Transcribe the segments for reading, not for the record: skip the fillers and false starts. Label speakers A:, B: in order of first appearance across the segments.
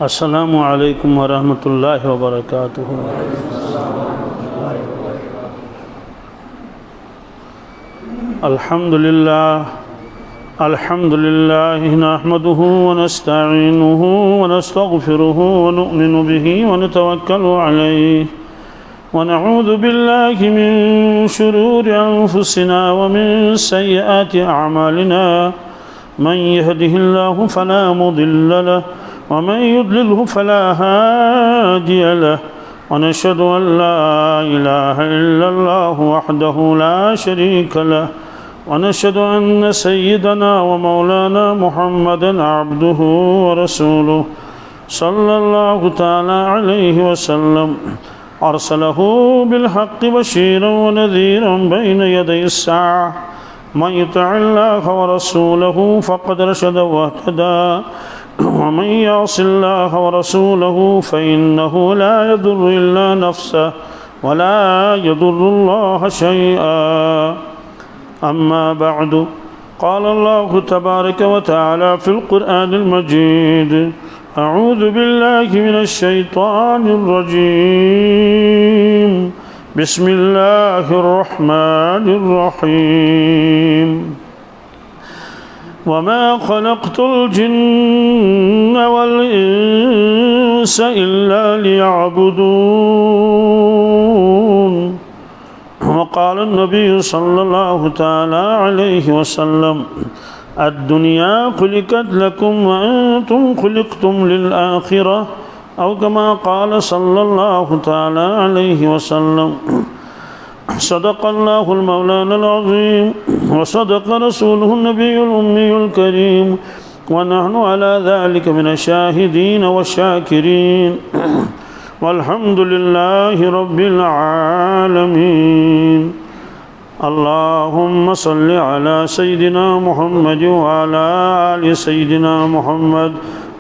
A: अस्सलामु अलैकुम वरहमतुल्लाहि वबरकातुहू। अल्हम्दुलिल्लाह नहमदुहु व नस्तईनुहु व नस्तगफिरुहु व नु'मिनु बिही व नतवक्कलु अलैहि व नऊज़ु बिल्लाहि मिन शुरूरि अनफुसिना व मिन सय्यिआति अअमालिना मन यहदिहिल्लाहु फला मुदिल्ल लहु व मन युद्लिल्हु फला हादिय लहु व नशहदु अन ला इलाहा इल्लल्लाहु वहदहु ला शरीक लहु व नशहदु अन्न सय्यिदना व मौलाना मुहम्मदन अब्दुहु व रसूलुहु सल्लल्लाहु तआला अलैहि वसल्लम अरसलहु बिलहक्कि बशीरन व नज़ीरन बैन यदै अस्साअह मन युति'िल्लाह व रसूलहु फ़क़द रशद वहतदा व मन यअसिल्लाह व रसूलहु फ़इन्नहु ला यदुर्रु इल्ला नफ़्सह व ला यदुर्रुल्लाह शैआ। अम्मा बअदु क़ाल अल्लाहु तबारक व तआला फ़िल क़ुरआनिल मजीद अऊज़ु बिल्लाहि मिनश शैतानिर रजीम बिस्मिल्लाहिर रहमानिर रहीम वमा खलक़तुल जिन्न वल इंस इल्ला लियअबुदून वक़ाल नबी सल्लल्लाहु तआला अलैहि वसल्लम अद्दुनिया खुलिकत लकुम व अंतुम खुलिक़तुम लिल आखिरह औ कमा क़ाल सल्लल्लाहु तआला अलैहि वसल्लम सदक़ल्लाहुल मौलानाल अज़ीम व सदक़ रसूलुहुन नबियुल उम्मियुल करीम व नहनु अला ज़ालिका मिनश शाहिदीन व शाकिरीन वल्हम्दुलिल्लाहि रब्बिल आलमीन। अल्लाहुम्मा सल्लि अला सय्यिदिना मुहम्मद व अला आलि सय्यिदिना मुहम्मद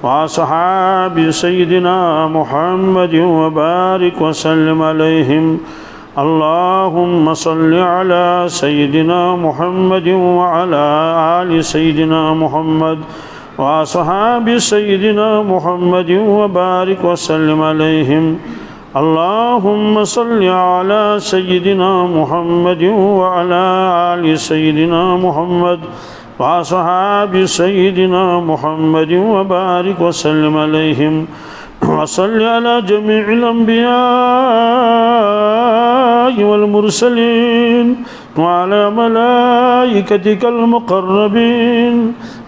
A: व अस्हाबि सय्यिदिना मुहम्मद व बारिक व सल्लिम अलैहिम। अल्लाहुम्मा सल्लि अला सय्यिदिना मुहम्मद व अला आलि सय्यिदिना मुहम्मद व अस्हाबि सय्यिदिना मुहम्मद व बारिक व सल्लिम अलैहिम। अल्लाहुम्मा सल्लि अला सय्यिदिना मुहम्मद व अला आलि सय्यिदिना मुहम्मद व अस्हाबि सय्यिदिना मुहम्मद व बारिक व सल्लिम अलैहिम। व सल्लि अला जमीइल अंबियाइ वल मुरसलीन व अला मलाइकतिकल मुक़र्रबीन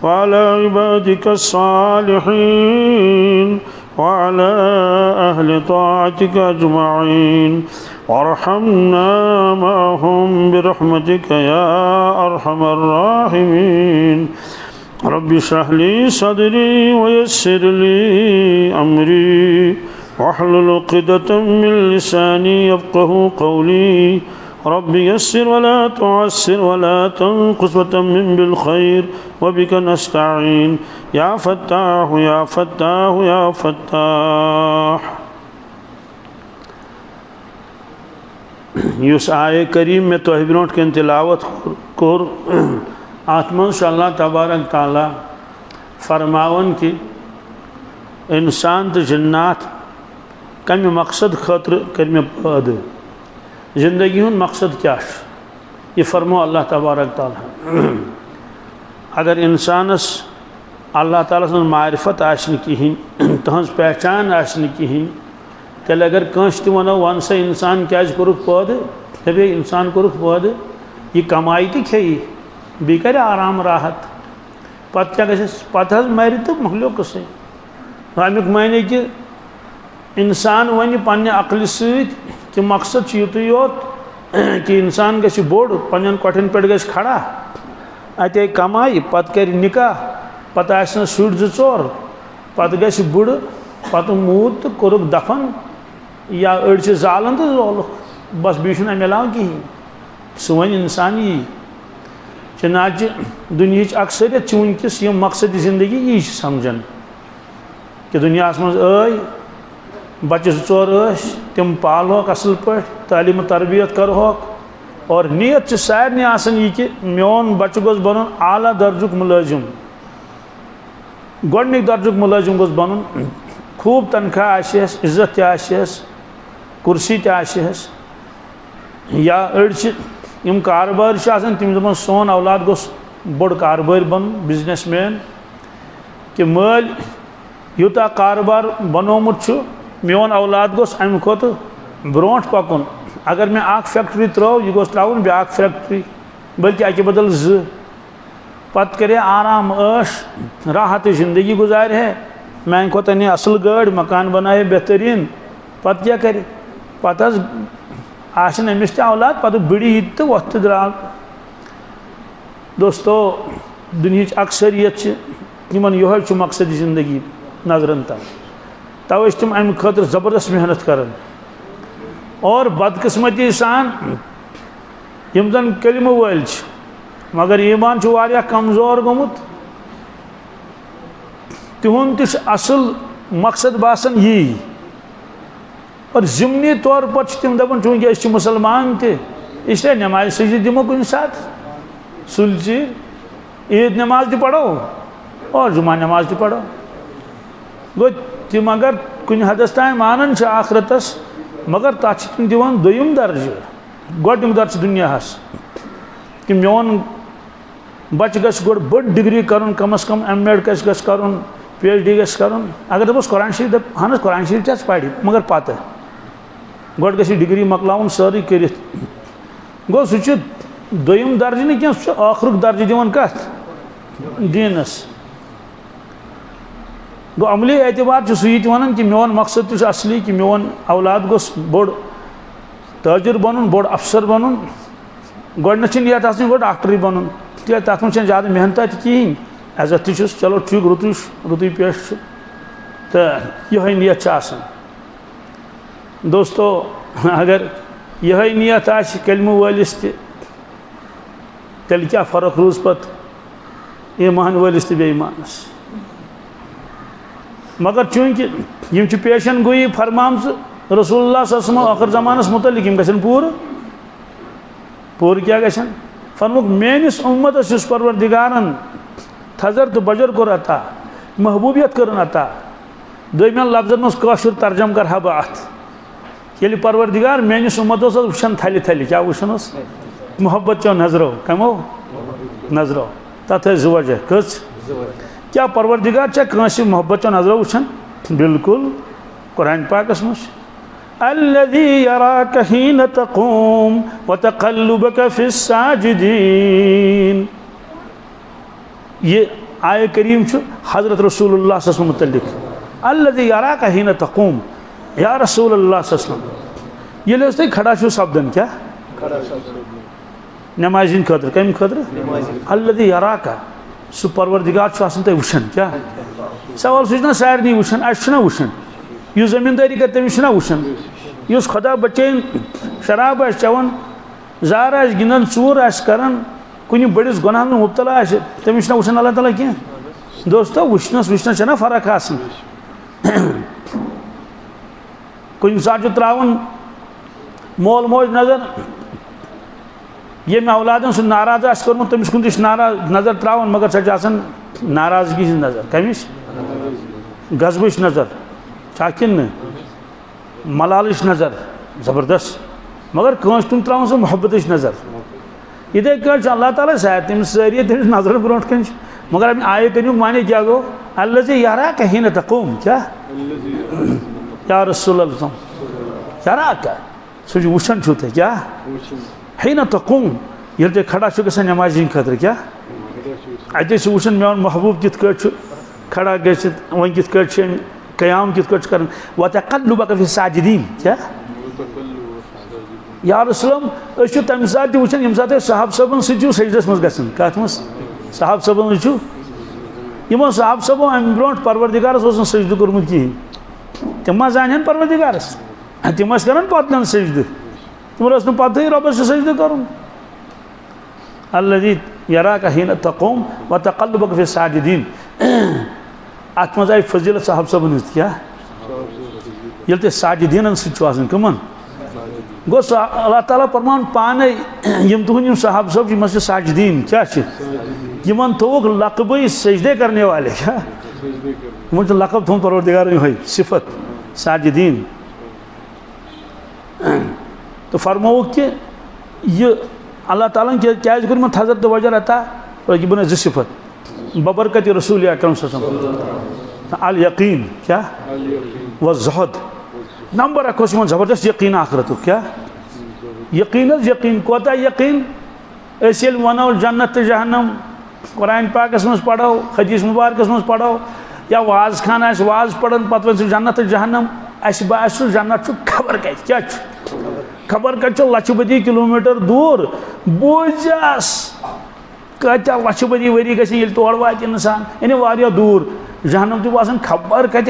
A: व अला इबादिकस सालिहीन व अला अहलि ताअतिका अजमईन वरहमना मअहुम बिरहमतिका या अरहमर राहिमीन। रब्बि इश्रह ली सदरी व यस्सिर ली अमरी वहलुल उक़दतम मिन लिसानी यफ़क़हू क़ौली। रब्बि यस्सिर व ला तुअस्सिर व ला तंक़ुस व तम्मिम बिल खैर व बिका नस्तईन या फ़त्ताह या फ़त्ताह या फ़त्ताह। युस आये करीम में तोह ब्रोट कन तिलावत कोर अत मज अल्लाह तबारक ताला फरमावन कि इंसान तो जन्नात कम मकसद खतर कर मे पैदा जिंदगी हुन मकसद क्या ये फरमो अल्लाह तबारक ताला। अगर इंसानस अल्लाह ताला सं मारिफत आश्न कहीं तहज पहचान आश्न कहीं तेल अगर कंस त वनो वन सा इंसान क्या कोरुक पैदा दे इंसान कोरुक पैदा ये कमाई तो खेई बी कर आराम राहत पत क्या पत मर तो मोहलो कसे अमुक माने कि इंसान वन पन्ने अक्ल कि मकसद युत योत कि इंसान गि बोड़ पन्न कोठन पे गि खड़ा अत कमाई पत कर निकाह पत शुर जोर पत गि बुड़ पत मूद तो कोरुक दफन या अड़ जालन तो जोलुक बस बी मिलाव कहीं सह वन इंसान यी चनाच दुनिया अक्सरियत वनकस यह मकसद जिंदगी यी समझन कि दुनिया मज बच्चे जोर तम पालहोक असल पे तालीम तरबियत करहोक और नीयत सारे आसान यह कि मोन बच्चे गोस बन आला दर्जुक मुलाजिम गोडनिक दर्जुक मुलाजिम गोस बन खूब तनख्वाह आसेस, इज्जत आसेस, कुर्सी आसेस, या अड़ कारोबार तम दपान सोन औलाद गोस बोड़ कारोबार बन, बिजनेसमैन कि मल यूता कारोबार बनोमुत मोन औलाद गोस अमि खुद ब्रोट पकुन। अगर मैं अख फैक्ट्री त्रो यह गोस त्राउन ब्याक फैक्ट्री, बल्कि अकि बदल पत करे आराम ऐश राहत जिंदगी गुजार है, मैं खुद अने असल गाड़ मकान बनाए बेहतरीन, पत क्या करे पत आशन अमिस औलाद पत बिड़ी तो वक्त द्राव। दोस्तों दुनिया अक्सरियत यमन यह मकसद जिंदगी नजरन तल, तवे तम अमि खतर ज़बरदस्त मेहनत कर। और बदकिस्मती सान यम जन कलिम वल मगर ईमान वारिया कमजोर गोमुत, तिहुंद असल मकसद बासन यी, और ज़िमनी तौर पर तम दपान चूंकि मुसलमान थे इसलिए नमाज सजद दिमो कुन साथ, सुलची ईद नमाज ती पढ़ो और जुमा नमाज ती पढ़ो। गो तम अगर कुन हदस तान मानन आखरतस, मगर तथ तम दिवान दोयम दर्ज, गोडम दर्ज दुनियास कि मोन बच गस गोड बड़ डिग्री कर, कम अज कम एम.एड गस कर, PhD गस कर। अगर दपस कुरान शरीफ दप हाँ कुरान शरीफ पढ़, मगर पत गोड गस डिग्री मकलाउन सारी कर, गो सह दोयम दर्ज न क्या, सह आखरुक दर्ज दिवान कत दीनस। गो अमली एतबार सह वन कि मोन मकसद असली कि मोन औलाद गोस बोड़ ताजिर बनन, बोड़ अफसर बनन, गोडन ये गो डॉक्टरी बनन, तथ में ज़्यादा मेहनत कहें, इज्जत तुस चलो ठीक रुतु पेश तो यह नीयत आसान। दोस्तों अगर यह नीयत कलम वलिस तेल क्या फ़र्क रूज पत ईमान वलिस तो बेईमानस। मगर चूंकि यम पेशन गोई फरमाम रसूलुल्लाह सल्लल्लाहु अलैहि वसल्लम आखिर ज़मानस मुतल्लिक यम गसन पूर क्या गसन फरमुक मेनिस उम्मतस युस परवरदिगारन थजर तो बजर कोर अता, महबूबियत कर अता, दोयमन लफ्जन मस काशिर तर्जम कर हब अत ये परवरदिगार मेनिस उम्मतस वुशन थल थल क्या वुशन मोहब्बत चो नजरो कमो नजरो तथ वजह कस क्या परवरदिगार कंस मोहब्बत चो नजरो वुशन, बिल्कुल कुरान पाकस मस अल्लज़ी यराक हीन तक़ूम व तक़ल्लुबक फ़िस साजिदीन। ये आय करीम हज़रत रसूलुल्लाह सल्लल्लाहु अलैहि वसल्लम मुतल्लिक़, अल्लज़ी यराक हीन तक़ूम, या रसूलुल्लाह सल्लल्लाहु अलैहि वसल्लम ये ले खड़ा सब्दन क्या नमाज़ खतर कम खतर अल्लज़ी यराक सह परवरदिगार तुम वुशन क्या सवाल सह सारे वुशन अना वुशन, यह जमींदारी कर तमिस वुशन, इस खुदा बचन शराब चवन, जार गिंदन, चूर करान, कुछ बड़िस गुनाह में मुब्तला तमिस वुशन अल्लाह ताला क्या। दोस्तों वुशनस वुशनस ना फ़र्क आसन, कुछ सात त्रावन मोल मोज नजर ये औलादन सह नाराज कर्मुत तमिस कुन नाराज नजर त्रावन, मगर सह नाराजगी हज नजर कमिस गजबच नजर चाकिन मलालिश नजर ज़बरदस्त, मगर कंस तुम त्रावन सह मोहब्बत नजर। इधे कह अल्लाह ताला सह तम सारी तमिस नजर ब्रो कन, मगर अम आय तमिक माने क्या गो अल्लज़ी यराक हीन तक़ूम क्या या रसूलुल्लाह यराक सह वुशन थे क्या हीन तक़ूम ये तुम खड़ा गसान नमाज खतर क्या अत वुशन मेन महबूब कित खड़ा गसित वन कित क़याम कित कर व तक़ल्लुबक फ़िस साजिदीन क्या या रसूलल्लाह तम सात वुचान यम सात साहब सबन सो सजदस मज गसन कत मज साहब सबन वो यमो साहब सबों अम ब्रो परवरदिगारस सजद कोर्मुत कहें, तम जान परवरदिगारस तम करान पतन सजद, तम पत रबस सजद कर। अल्लज़ी यराक हीन तक़ूम व तक़ल्लुबक फ़िस साजिदीन अत मज आई फजीलत साहब सबन क्या ये ते साजिदीन सम कमन गो अल्लाह ताला फरमान पाने यम तुम साहब सब साजिदीन क्या यमन थोक लकबई सजदे करने वाले क्या मुझे लकब थोन परवरदिगार है सिफत साजिदीन। तो फरमाओ कि ये अल्लाह ताला क्या कर्मत हजरत वजर अता बन सिफत बबरकत रसूल अकरम अल यकीन क्या व ज़हद नंबर अखो ज़बरदस्त यकीन आखरत क्या यकीन यकीन कोता यकीन वनो जन्नत जहन्नम कुरान पाकस मज पढ़ो हदीस मुबारकस मज पढ़ो या वाज खान वाज पढ़न पत वन जन्नत जहन्नम बास जन्नत खबर क्या खबर कत लक्षबदी किलोमीटर दूर बोझस कत्या लक्षबदी वरी गि तौर वात इंसान यानी वारिया दूर जहन्नम तक खबर कत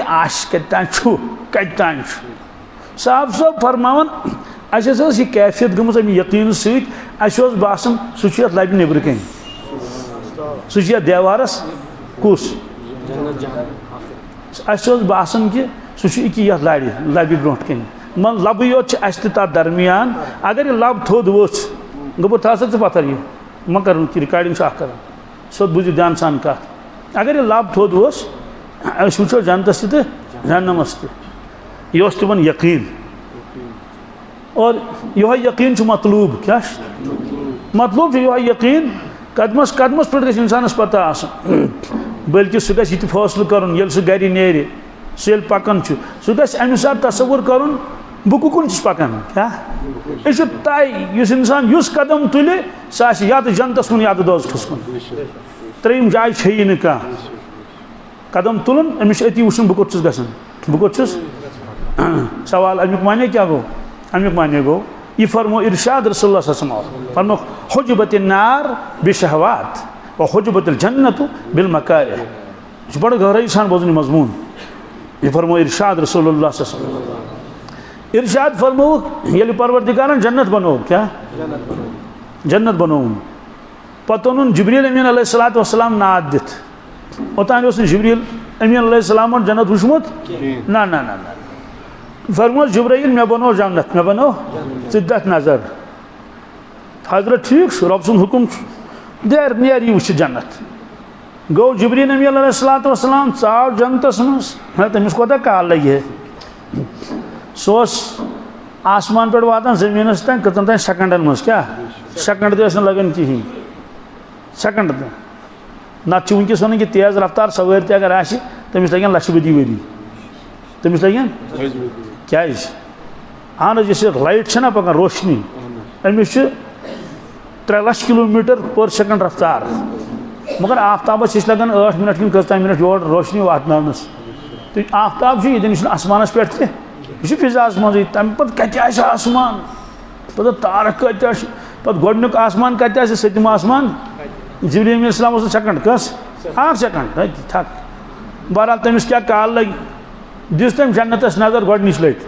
A: कतान साफ साफ फरमान अस कैफियत गमज अमे यकीन सत बासान सह लबि नबर कन सह देवारस कुस अस बासान कि सह ये लड़ि लबि ब्रो कन मन लब योत तथ दरमियान अगर यह लब थोद वो गो था पत्थर यह म कर रिकॉर्डिंग कर सो बुझ ध्यान सान कत अगर यह लब थोद वो वो जन्नतस तो जहन्नमस यह तमन यकीन और यह यकीन मतलूब क्या मतलूब यह यकीन कदमस कदमस पे इंसानस पता बल्कि सह गि फैसल कर सह गर नेर सह पकान सह गि अमे साथ तस्वुर कर बह कुन पकान क्या यह तय इस इंसान इस कदम तुले सह या तो जन्नतस कुन या तो दोज़खस कुन त्रेम जाय छे न कह कदम तुलन अमिस अति वुचन बह कोत गसान बह कोत सवाल अमुक माने क्या गो अमुक माने गो यह फरमो इरशाद रसूलुल्लाह फरमो हुज्बत नार बिशहवात व हुज्बत जन्नत बिल मकारिह बड़ गहराई सान बोजन मजमून यह फरमो इरशाद रसूलुल्लाह इरशाद फरमो ये परवरदिगारन जन्नत बनो क्या जन्नत बनो पत ओन जिब्रील अमीन अलैहिस्सलाम नाद दित ओतान जिब्रील अमीन अलैहिस्सलाम जन्नत वुचमुत ना ना ना फरमो जिब्रील मे बनो जन्नत मे बनो सिद्दत नजर हजरत ठीक रब सुन हुकुम देर नेर यह वुच जन्नत गो जिब्रील अमीन अलैहिस्सलाम चाव जन्नतस मज तमिस कोता काल लगे सोस आसमान पे वातान जमीनस तक कतन तक सेकंडन मज क्या सेकंड तो लगन कहीं सेकंड नत वनकस वन कि तेज रफ्तार सवार अगर तमिस लगन लक्षबदी वरी तमिस लगन क्या अहन इस लाइट ना पकान रोशनी अमिस 3 लाख किलोमीटर पर सेकंड रफ्तार मगर आफ्ताबस लगन 8 मिनट कि कत मिनट योर रोशनी वातनानस तो आफ्ताब ये आसमानस पे यह फिजास मज तम कत आसमान पता तारक कत पे गोडनुक आसमान कत सतम आसमान जिब्रील अलैहिस्सलाम सेकंड कस 8 सेकंड थक बहरहाल तमिस क्या काल लग दिस तम जन्नतस नजर गोडनिच लट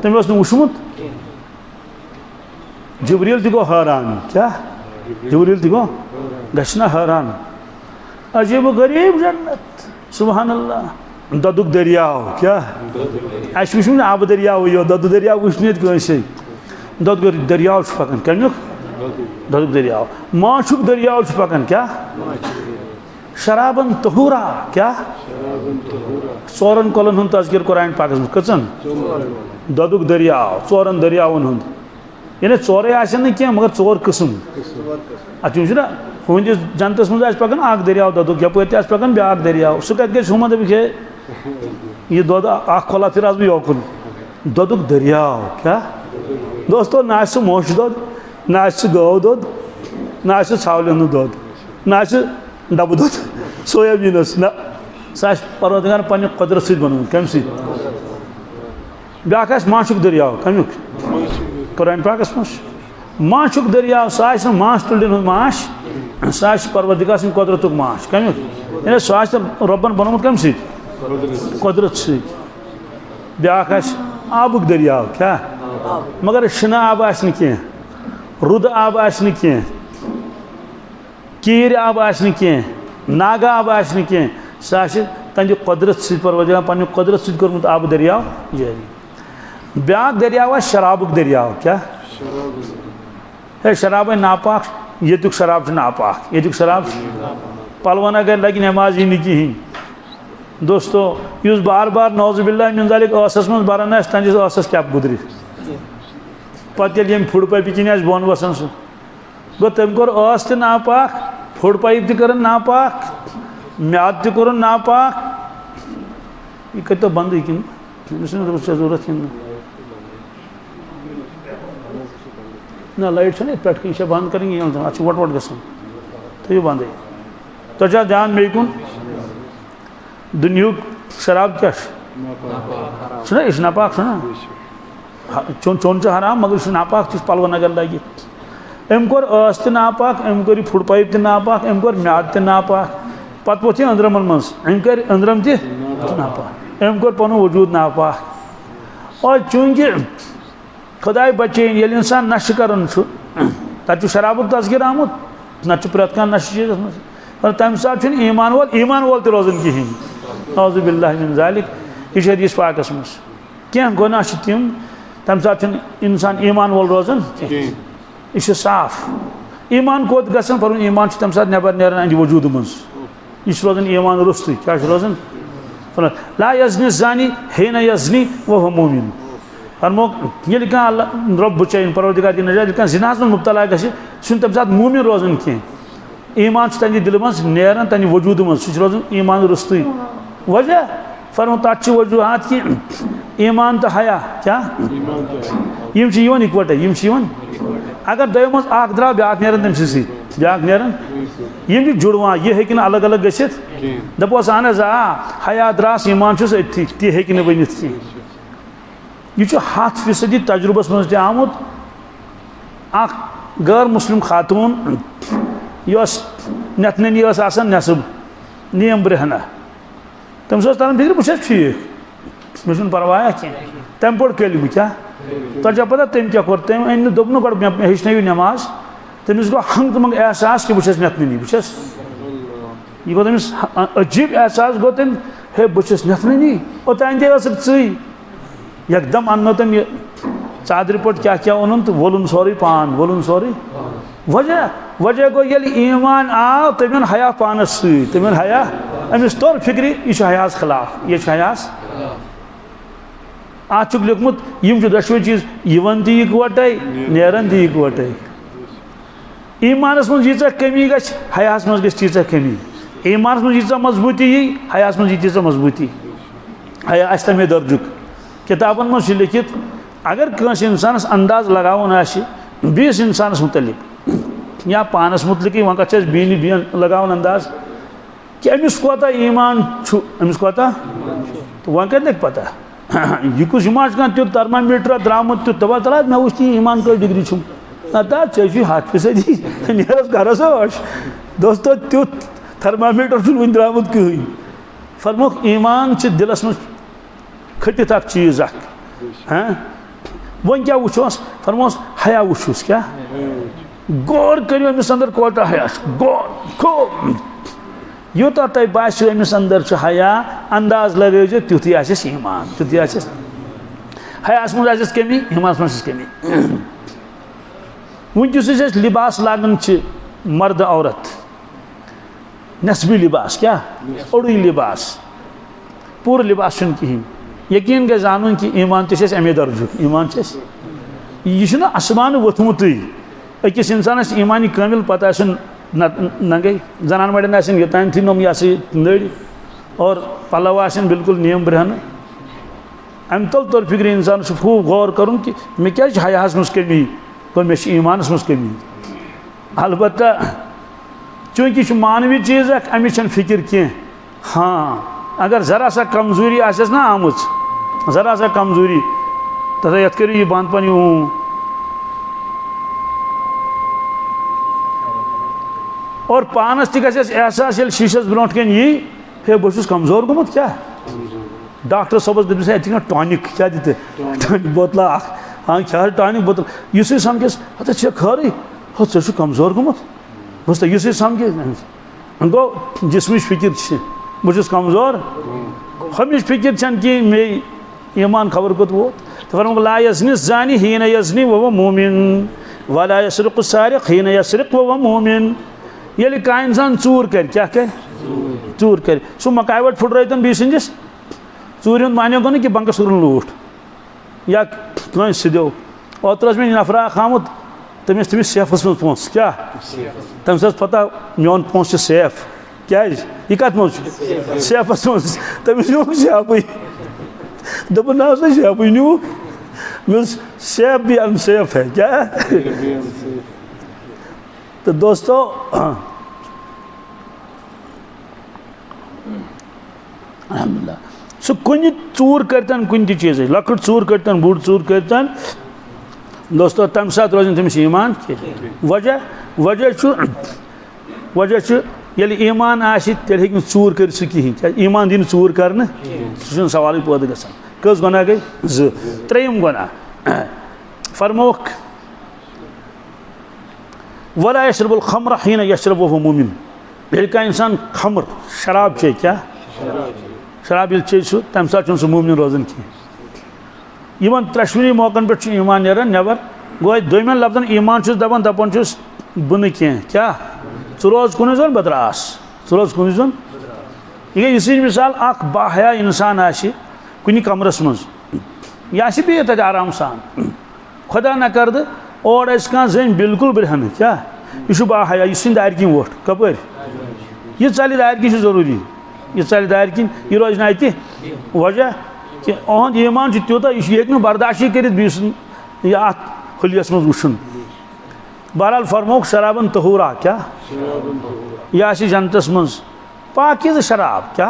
A: तम वुचमुत जिब्रील तक गो हैरान क्या जिब्रील तक गो गना हैरान अजीब गरीब जन्नत सुभान अल्लाह ददुक दरियाव क्या अस वुचन आब दरियाव यो ददु दरियाव वुचन ये दद दरियाव पकान कमुक ददुक दरियाव माछुक दरियाव पकान क्या शराबन तहूरा क्या 4 कलन हूं तज़किर कुरान पाकस में कचन ददुक दरियाव 4 दरियावन हूं यानी 4 आसन क्या मगर 4 किस्म अत ना हंदिस जन्नतस मज पकान अख दरियाव ददुक यप पकान ब्याक दरियाव सह कत गो दे यह दद खोला फिर आज योकुन ददुक दरियाव क्या दोस्तों ना मोश दद ना गौ दद ना छावल दद ना डब दद सोयाबीनस ना सह परवरदिगार पन्ने कुदरत सत बनोमुत कम ब्याक माछुक दरियाव कमुक कुरान पाकस मज माछुक दरियाव सह माछ तुलिन माछ सह परवरदिगार सद कुदरतुक माछ कमुक यानी सह रब्बन बनोमुत कम कुदरत सत ब्याक आबुक दरियाव क्या मगर शना आब कह रुद आब कह कीर आब कह नागा आब कह सह तंद कुदरत सत परवरदिगार पन्ने कुदरत सत कोरमुत आब दरियाव जारी ब्याक दरियाव शराबुक दरियाव क्या है शराब नापाक युक शराब नापाक युक शराब पलवन अगर लगे नमाज ही कहीं दोस्तों युस बार बार नौजुबिल्लाह मिन ज़ालिक आसस मज बरान आस तंदिस आसस क्या गुजरी पत ये फुड पाइप किन बोन वसान सह गो तम कोर आस त नापाक फुड पाइप त नापाक म्याद त कोर नापाक यह कर तो बंद कि जरूरत ना लाइट पे यह बंद करेंगे अत वट वट ग थो बंद तो ध्यान मे कुन दुनिया शराब क्या यह नापाक चोन हराम मगर यह नापाक ती पलवन अगर लगे अम कोर आस त नापाक अम कोर फुड पाइप त नापाक अम कोर म्याद त नापाक पत वोथ अंद्रमन मज अम कर अंद्रम त नापाक अम कोर पन वजूद नापाक और चूंकि खुदाय बचे ये इंसान नश कर तब शराब तस्गिर आमुत ना प्रत कह नश चीज और तम सात ईमान वोल तो रोजन कहें औज़ुबिल्लाह मिन ज़ालिक यह हदीस पाकस मज क्या गुनाह तम तम सात इंसान ईमान वोल रोजन यह साफ ईमान कोत गसन पर ईमान तम सात नबर नेरान अंद वजूद मज यह रोजन ईमान रुस्त क्या रोजन ला यज़नी ज़ानी हिन यज़नी वहुव मुमिन फरमो ये कह रब बचाइन परवरदिगार दी नजात कह जिनास में मुब्तला गि सह तम सात मुमिन रोजन कह ईमान तंद दिल मज नेरान तंद वजूद मज सह रोजन ईमान रुस्त वजह फरमो तथ वजूहत कि ईमान तो हया क्या यम इकवटे अगर दो मज द्राव ब्या नेरान तम सी ब्या नेरान यम जुड़वान यह हेक अलग अलग गसित दपोस अहन हया द्रास ईमान अथी ती हेक बनित कह यह 100% तजुर्बस मज आमुत गैर मुस्लिम खातून नथनी नसब नीम ब्रहना तमस तरन फिक्र बहुत ठीक मे परवाह कह तम पढ़ कल बह क्या तुझे पता तम क्या कोर तम अन दोपन गो हेचन नमाज तमिस गो हंग तमंग एहसास कि बहुत नथनी यह गो तमिस अजीब एहसास गो तम हे बहुत नथनी ओतान ती एकदम अन्न तम चादर पट क्या क्या ओन तो वोलन सोरे पान वोलन सोरे वजह गो ये ईमान आव तम हया पानस सम हया अमिस तोर फिक्र यह हयास खिलाफ यह हयास अत लिखमुत यम दशवे चीज यवन ती इकवटे नेरन ती इकवटे ईमानस मज यीचा कमी गछ हयास मज गछ तीचा कमी ईमानस मज यीचा मजबूती यी हयास मज यीचा मजबूती हया आस तमे दर्जुक किताबन मज लिखित अगर कंस इंसानस अंदाज लगावन आशि बीस इंसानस मुतलिक या पानस मुतलिक वह कत बीन बीन लगावन अंदाज कि अमिस कोता ईमान छु अमिस कोता तो वह कत लग पता यह कुछ मा तुत थर्मामीटर द्रामुत तुत दपा तला मे वो ईमान कई डिग्री छु ना चे 100% नेरस गरस दोस्तों तुत थर्मामीटर वन द्रामुत कहीं फरमोक ईमान दिलस मज खटित चीज वन क्या वोस फरमोस हया वोस क्या गौर करो अमिस अंदर कोटा हया गौर खूब यूता तुम बासो अमिस अंदर हया अंदाज लगो तुथी आस ईमान तुथी आस हयास मज आस कमी ईमान मज कमी वनकस लिबास लागन मर्द औरत नस्बी लिबास क्या ओड़ी लिबास पूरा लिबास कहीं यकीन गई जान कि ईमान तो अमे दर्जु ईमान यह आसमान वोथमुत अकिस इंसानस ईमानी कामिल पता नंगे जनान मड़न योतान थी नम यह नड़ और पलव आसन बिल्कुल नियम ब्रहन अम तल तोर फिक्र इंसान खूब गौर कर कि मे क्या हयास मज कमी गो मे ईमानस मज कमी अलबत् चूँकि मानवी चीज़ अमिस फिक्र कह हाँ अगर जरा सा कमजोरी आसस ना आमुच जरा सा कमजोरी तथा यथ करो यह बंद पन और पानस तह एहसास ये शीशस ब्रोट कन यी हे बहुत कमजोर गोमुत क्या डॉक्टर सबस दिन टॉनिक क्या दिते टॉनिक बोतला हाँ क्या टॉनिक बोतल इस समझस हत छे खरी हो चे कमजोर गोमुत बस तो इस समझ गो जिसम फिक्र बहुत कमजोर हमिश फिक्र छन कि मे ईमान खबर कोत वो तो फरमाया ला यज़नी ज़ानी हीन यज़नी वहुव मुमिन वला यसरिक़ु सारिक़ हीन यसरिक़ वहुव मुमिन ये कह इंसान चूर कर क्या कर चूर कर सह मकावट फुटरतन बी सस चूर हूँ मानो गो कि बंकस कर लूट या कंस सिदो ओतर मे नफरा आमुत तमिस सेफस मज पोस क्या तमिस पता मोन पोस सेफ क्या यह कत मज सेफस मज तमिस न्यूक सेफे दप ना सेफे न्यूक सेफ भी अनसेफ है क्या तो दोस्तों अल्हम्दुलिल्लाह सह कुन चूर करतन कुन चीज़ लकट चूर करतन बुड़ चूर करतन दोस्तों तम सात रोजन तमिस ईमान वजह ये ईमान तेल हे चूर कर कहें क्या ईमान दिन चूर कर सह सवाल पैदा गसान कस गुनाह गई त्रेयम गुनाह फरमोक वला यशरबुल खम्र हिन यशरबुहु मुमिन ये का इंसान खम्र शराब चे क्या शराब ये चे तम सात मुमिन रोजान कहें त्रेशवनी मौकन पे ईमान नान नबर गो दोमें लफ्जन ईमान दपान दपान बह कह क्या रोज कुन जन बदरास रोज कुन जन यह इसी मिसाल बाहया इंसान कुन कमरस मज यह बिहत आराम सान खुदा न कर और जन बिल्कुल बरहन क्या यह बाहया यह दार किन वोट कपर यह चल दार किन जरूरी यह चल दार किन यह रोज ना वजह कि अहद ईमान तूत यह बर्दाश्त कर हुलियस मज वुन बहरहाल फरमोक शराबन तहूरा क्या यह जनतस मज पाकीज़ शराब क्या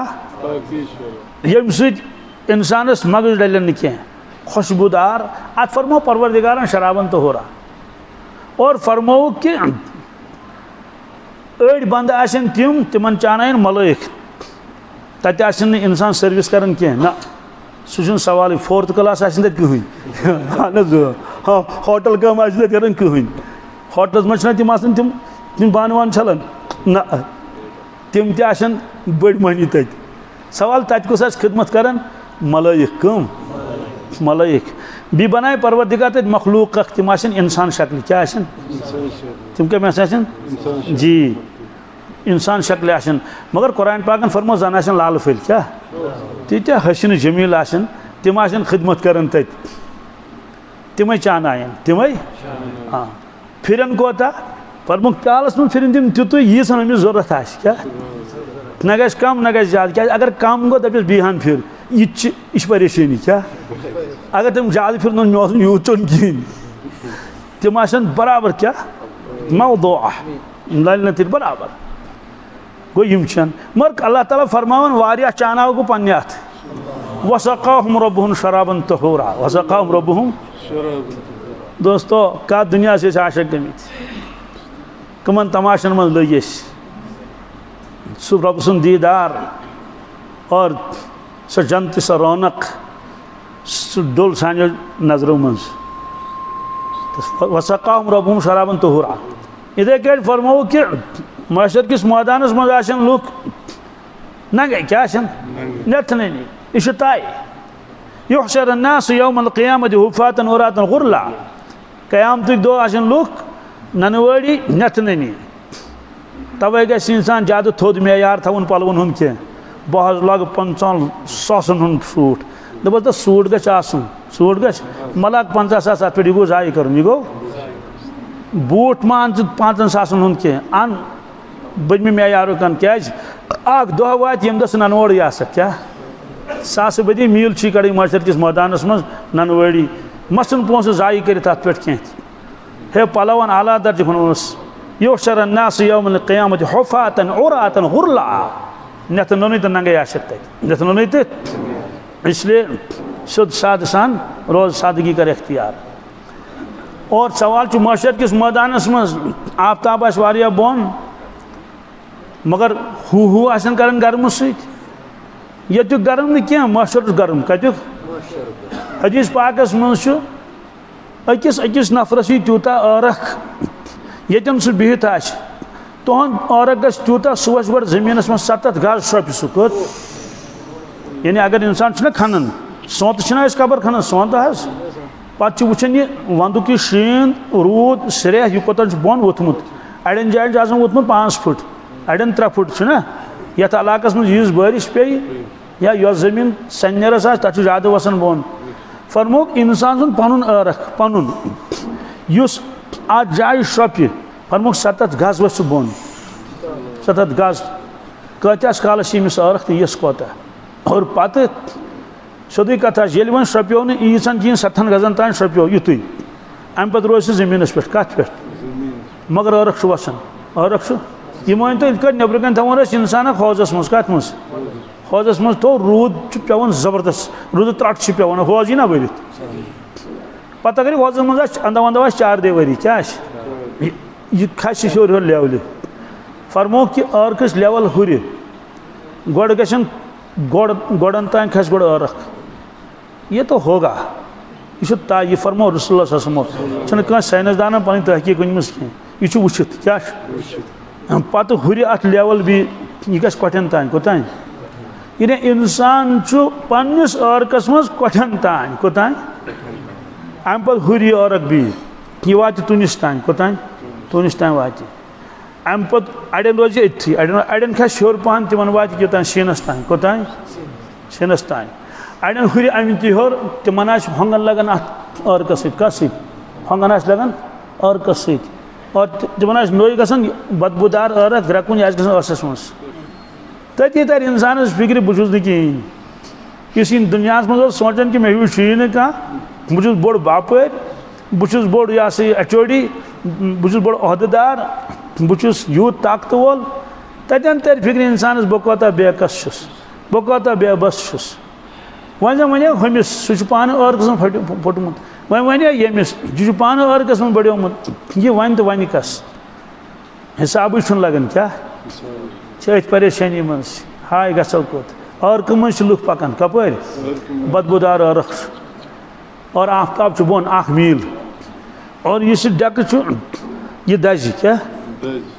A: यम इंसानस मगज डलन कह खुशबूदार अत फरमो परवरदिगारन शराबन तहूरा और फरमो कि अड़ बंद तिम तिमन चानायन मलाइक तत इंसान सर्विस कर कह ना सह सवाल फोर्थ क्लास कहें हाँ होटल कम कर कहें होटलस मज तम तम बान वान छलन ना तम तन बड़ महनी तत सवाल तत कुस खिदमत कर मलाइक कम मलाइक बी बनाए परवरदिगार तत मखलूक तम इंसान शक्ल क्या तम क्या जी इंसान शक्ल मगर कुरान पाकन फरमो जन लाल फल क्या तीत्या हसन जमील तम खिदमत कर तत तमें चानायन तमें हाँ फिरन कोता फरमुक प्यालस में फिरन तम तुत यीसन अमिस जरूरत क्या न गस कम न गस ज्यादा क्या अगर कम गो दपस बीहान फिर यह परेशानी क्या अगर तुम ज्यादा फिर मे यूत चोन कहें तम बराबर क्या मौदुआ लल न बराबर गो मगर अल्लाह ताला फरमान वारिया चानाव गो पन्ने अथ वसक़ाहुम रब्बुहुम शराबन तहूरा वसक़ाहुम रब्बुहुम दोस्तों क्या दुनिया से आशक गमित कमन तमाशन मज लगे सह रब सुन दीदार और सह जन्नत सह रौनक सह डोल सानो नजरों मज वसक़ाहुम रब्बुहुम शराबन तहूरा इधे कट फरमो कि महशर किस मैदानस मज लुक नंगे क्या नथने यह तय युहशर अन्नास यौमल क़ियामत हुफ़ातन उरातन गुरला क़यामत दो लुक ननवड़ी नथने तवे गस इंसान ज्यादा थोद मेयार थवन पलवन हूं कह बह लग 50,000 हूं सूट दपस तो सूट गस सूट गस मलक 50,000 पे यह गो जाय कर यह गो बूट मान 5,000 हूं कह अन बदम मेयार क्या दह वात यम दस ननवड़ क्या सास बदी मील कड़ी मशर किस मैदानस मज ननवड़ी मसन पोस जाय कर पे कह हे पलवन आला दर्ज वनस युहशर अन्नास यौमल क़ियामत हुफ़ातन उरातन गुरला नथ नोन तो नंगे नथ नोन तो इसलिए शुद्ध साद सान रोज सादगी कर इख्तियार और सवाल मशर किस मैदानस मज आफ्ताब वारिया बोन मगर हू कर गर्म सतुक गर्म न क्या मशर गर्म कतुक हदीस पाकस मज अकिस अकिस नफरस तूता औरख यन सह बिहित तुहद औरख गस तूता सह वस गो जमीनस मज 7 गज शोप सह कत यानी अगर इंसान खनन सोत कबर खनन सोत पे वुचान यह वंदुक यह शीन रूद सरेह यह कोतान बोन वोथमुत अड़न जायन वोथमुत 5 फुट अड़न 3 फुट यथ इलाकस मज यीज बारिश पे या यस जमीन सन्नरस आस तथ ज्यादा वसन बोन फरमोक इंसान सुन पनुन अर्ख पनुन युस आज जाय शोपि फरमोक 7 गज वस बोन 7 गज कत्यास कालस यमिस अर्ख तो यस कोता और पत सोदी कथा ये वन शोपियो न ईसान कहीं 7 गजन तान शोपियो युतुई अम पे रोज जमीन पे कत पे मगर अर्ख वसान अर्ख यह वन तो इत नबर कन थवान इंसान हौजस मज कत मज हौजस मज तो रूद पेवान जबरदस्त रूद त्रट पेवान हौज ही ना वरित पत अगर हौजस मज अंदा वंदा 4 वरी क्या यह खस हर लेवल फरमो कि अर्कस लेवल हुर गोड़ गन गोड़न तान खस गोड़ अर्ख ये तो होगा यह फरमो रसूलुल्लाह साइंसदान पन तहकीक वनमस यह वुचित क्या पत हुर अत लेवल भी यह गस कठन तान कोतान ये इंसान पन्निस अर्कस मज कठन तान कोतान अम पे हुर अर्क भी यह वात तुनिस तान कोतान तुनिस तान वात अम पे अड़न रोज अथी अड़न खस हर पहन तिमन वात योतान शीनस तान कोतान शीनस तान अड़न हुर अम हर तिमन हंगन लगन अत अर्कस कस हंगन लगन अर्कस और तिमन नोई गसन बदबूदार अर्क ग्रकुन अर्कस मज तथी तर इंसान फिक्र बहुत कहें इस दुनिया मज सोचान कि मे ही ना कह बहुत बोड़ बापर बहुत बोड़ यह सा एचओडी बहुत बोड़ अहदेदार बहुत यूत ताकत वोल तथन तर फिक्र इंसान बह कोता बेकस बह कोता बेबस वन वन हमिस सह पान अर्कस फोटमुत वन यमिस यह पान अर्कस मन बड़ोमुत यह वन तो वन कस हिसाब लगन क्या अथ परेशानी मन हाय गो कोत अर्क मज लुक पकान कपर बदबूदार अर्क और आफ्ताब बोन 1 मील और इस डक यह दज क्या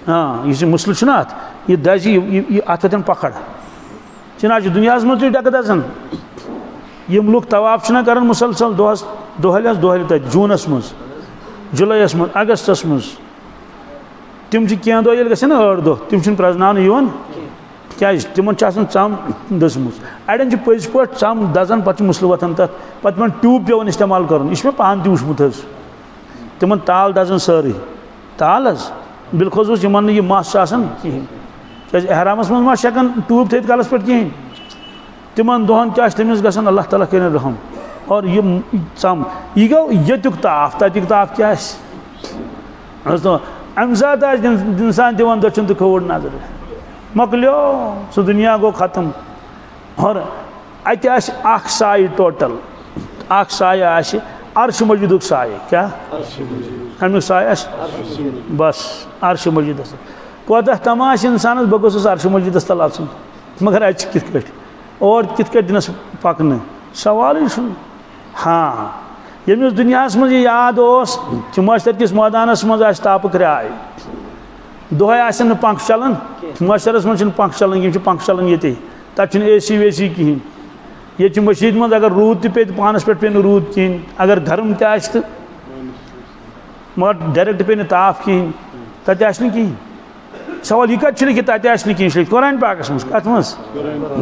A: हाँ यह मुसल अत यह दज अत पकड़ चना दुनिया मज डक दजान यम लुक तवाफ कर मुसलसल दोहलस तक जूनस मज जुलैस मज अगस्तस मज तिम क्या दह ये ना 8 दह तिम प्रजन क्या तिम चम दसम अड़न पज पे चम दजान पे मुसल वथान तथ पे ट्यूब पेवन इस्तेमाल कर यह पान तु वुचमुत तिम ताल दजान सारे ताल बिलखसूस इन यह मस कहें क्या एहरामस मज हेकान ट्यूब थी कलस पे कहें तिमन दोहन क्या तमिस गसन अल्लाह ताला कर रहम और यह चम यह गो युक ताफ तक ताफ क्या अम सात इंसान दिवान दक्षिण तो खोड़ नजर मकलो सह दुनिया गो खत्म और अत साय टोटल साय अर्श मजीद साय क्या अमुक साय बस अर्श मजीद कोत तमाश इंसान बह गोस अर्श मजीद तल अचुन मगर अत कित और कित दिनस पकन सवाल हाँ यमिस दुनिया मज याद मशरकिस मैदानस मज ताप राय दोहे पंख चलान मशरस मज पंख चलान पंख चलान ये तक AC वेसी कहें ये मशीद मज अगर रूद पे पानस पे पे रूद कहें अगर गर्म तो मगर डायरेक्ट पे ताफ कहें तत कहें सवाल यह कत कि तत कहें कुरान पाकस मज कत मज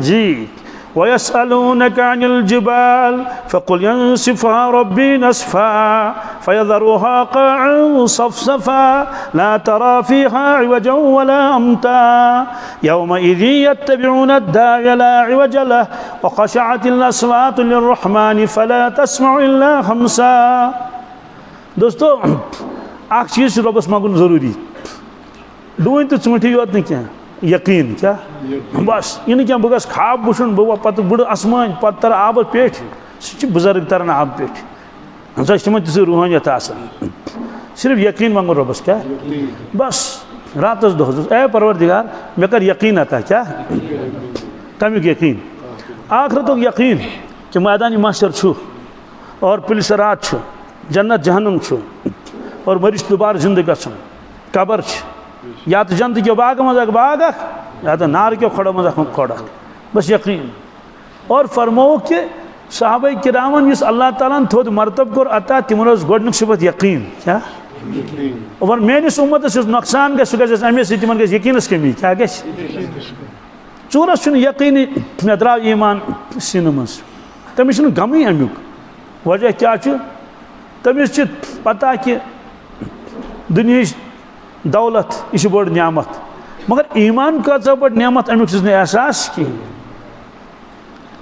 A: जी वयस्अलूनक अनिल जिबाल फकुल यंसिफुहा रब्बी नस्फा फयज़रुहा क़ाअन सफ़सफ़ा ला तरा फ़ीहा इवजन वला अम्ता यौमइज़ि यत्तबिऊन अद्दाइय ला इवज लहु वख़शअतिल अस्वातु लिर्रहमानि फला तस्मउ इल्ला हम्सा। दोस्तों अख चीज़ रब्बस मांगुन ज़रूरी डून तो चूंठी योत क्या यकीन क्या बस इन क्या बह खाब वुन बह पे बुड़ आसमान पे तर आब पेठ सह बुजुर्ग तरन आब पेठ सम ती रूहानियत सिर्फ यकीन मांगो रब्बस क्या बस रातस दोहस ए परवरदिगार मे कर यकीन अता क्या तमिक यकीन आखरतुक यकीन कि मैदान महशर और पुलिसरात जन्नत जहन्नुम और मरिच दोबारा जिंद गसन कबर या तो जन्नत के बाग मज बाग या तो नार के खोड़ मज खोड़ बस यकीन और फरमो कि सहाबा किरामन इस अल्लाह ताला थोद मरतब कोर अता तिमन गोडनुक सिफत यकीन क्या और मेनिस उम्मतस नुकसान गस अमे तिमन गस यकीनस कमी क्या गस चूरस यकीनी मे द्राव ईमान सीन मज तमिस गम अमुक वजह क्या तमिस पता कि दुनिया दौलत यह बड़ नियामत मगर ईमान कचा बड़ नियामत अमुक एहसास कहें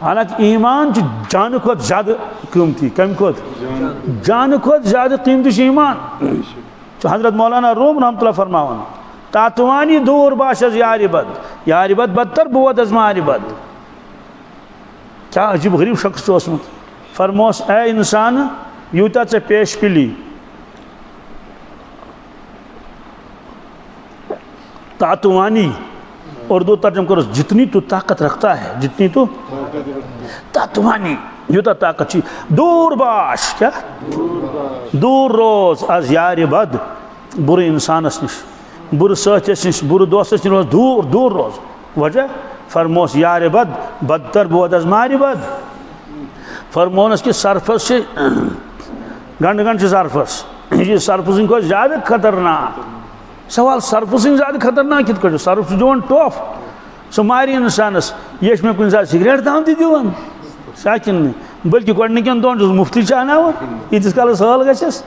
A: हालांकि ईमान जान खुद ज्यादा कीमती कम खुद जान खुद ज्यादा कीमती ईमान हजरत मौलाना रूम रहमतुल्लाह फरमावन तातवानी दूर बाश यार बद बदतर बहुत मार बद क्या अजीब गरीब शख्स ओसमुत फरमोस ए इंसान यूता ऐ पेश पिली तातवानी उर्दू तर्जम करो जितनी तू ताकत रखता है जितनी तू तातवानी यूता ताकत दूर बाश क्या दूर रोज आज यार बद बुरे इंसानस निश बुर सच निश बुर दोस्त निश रोज दूर दूर रोज वजह फरमोस यार बद बदतर बहुत मार बद फरमोनस कि सर्फस से गंड गंड सर्फस ये सर्फसिंग को ज्यादा खतरनाक सवाल सर्फसिंग ज्यादा खतरनाक कित कर सर्फ दिवान टॉफ सो मारी इंसानस ये मे कुछ सिगरेट दाम दिवान साकिन बल्कि गोडनिकन दोन मुफ्ती चाहनावन यीतिस कालस हल गस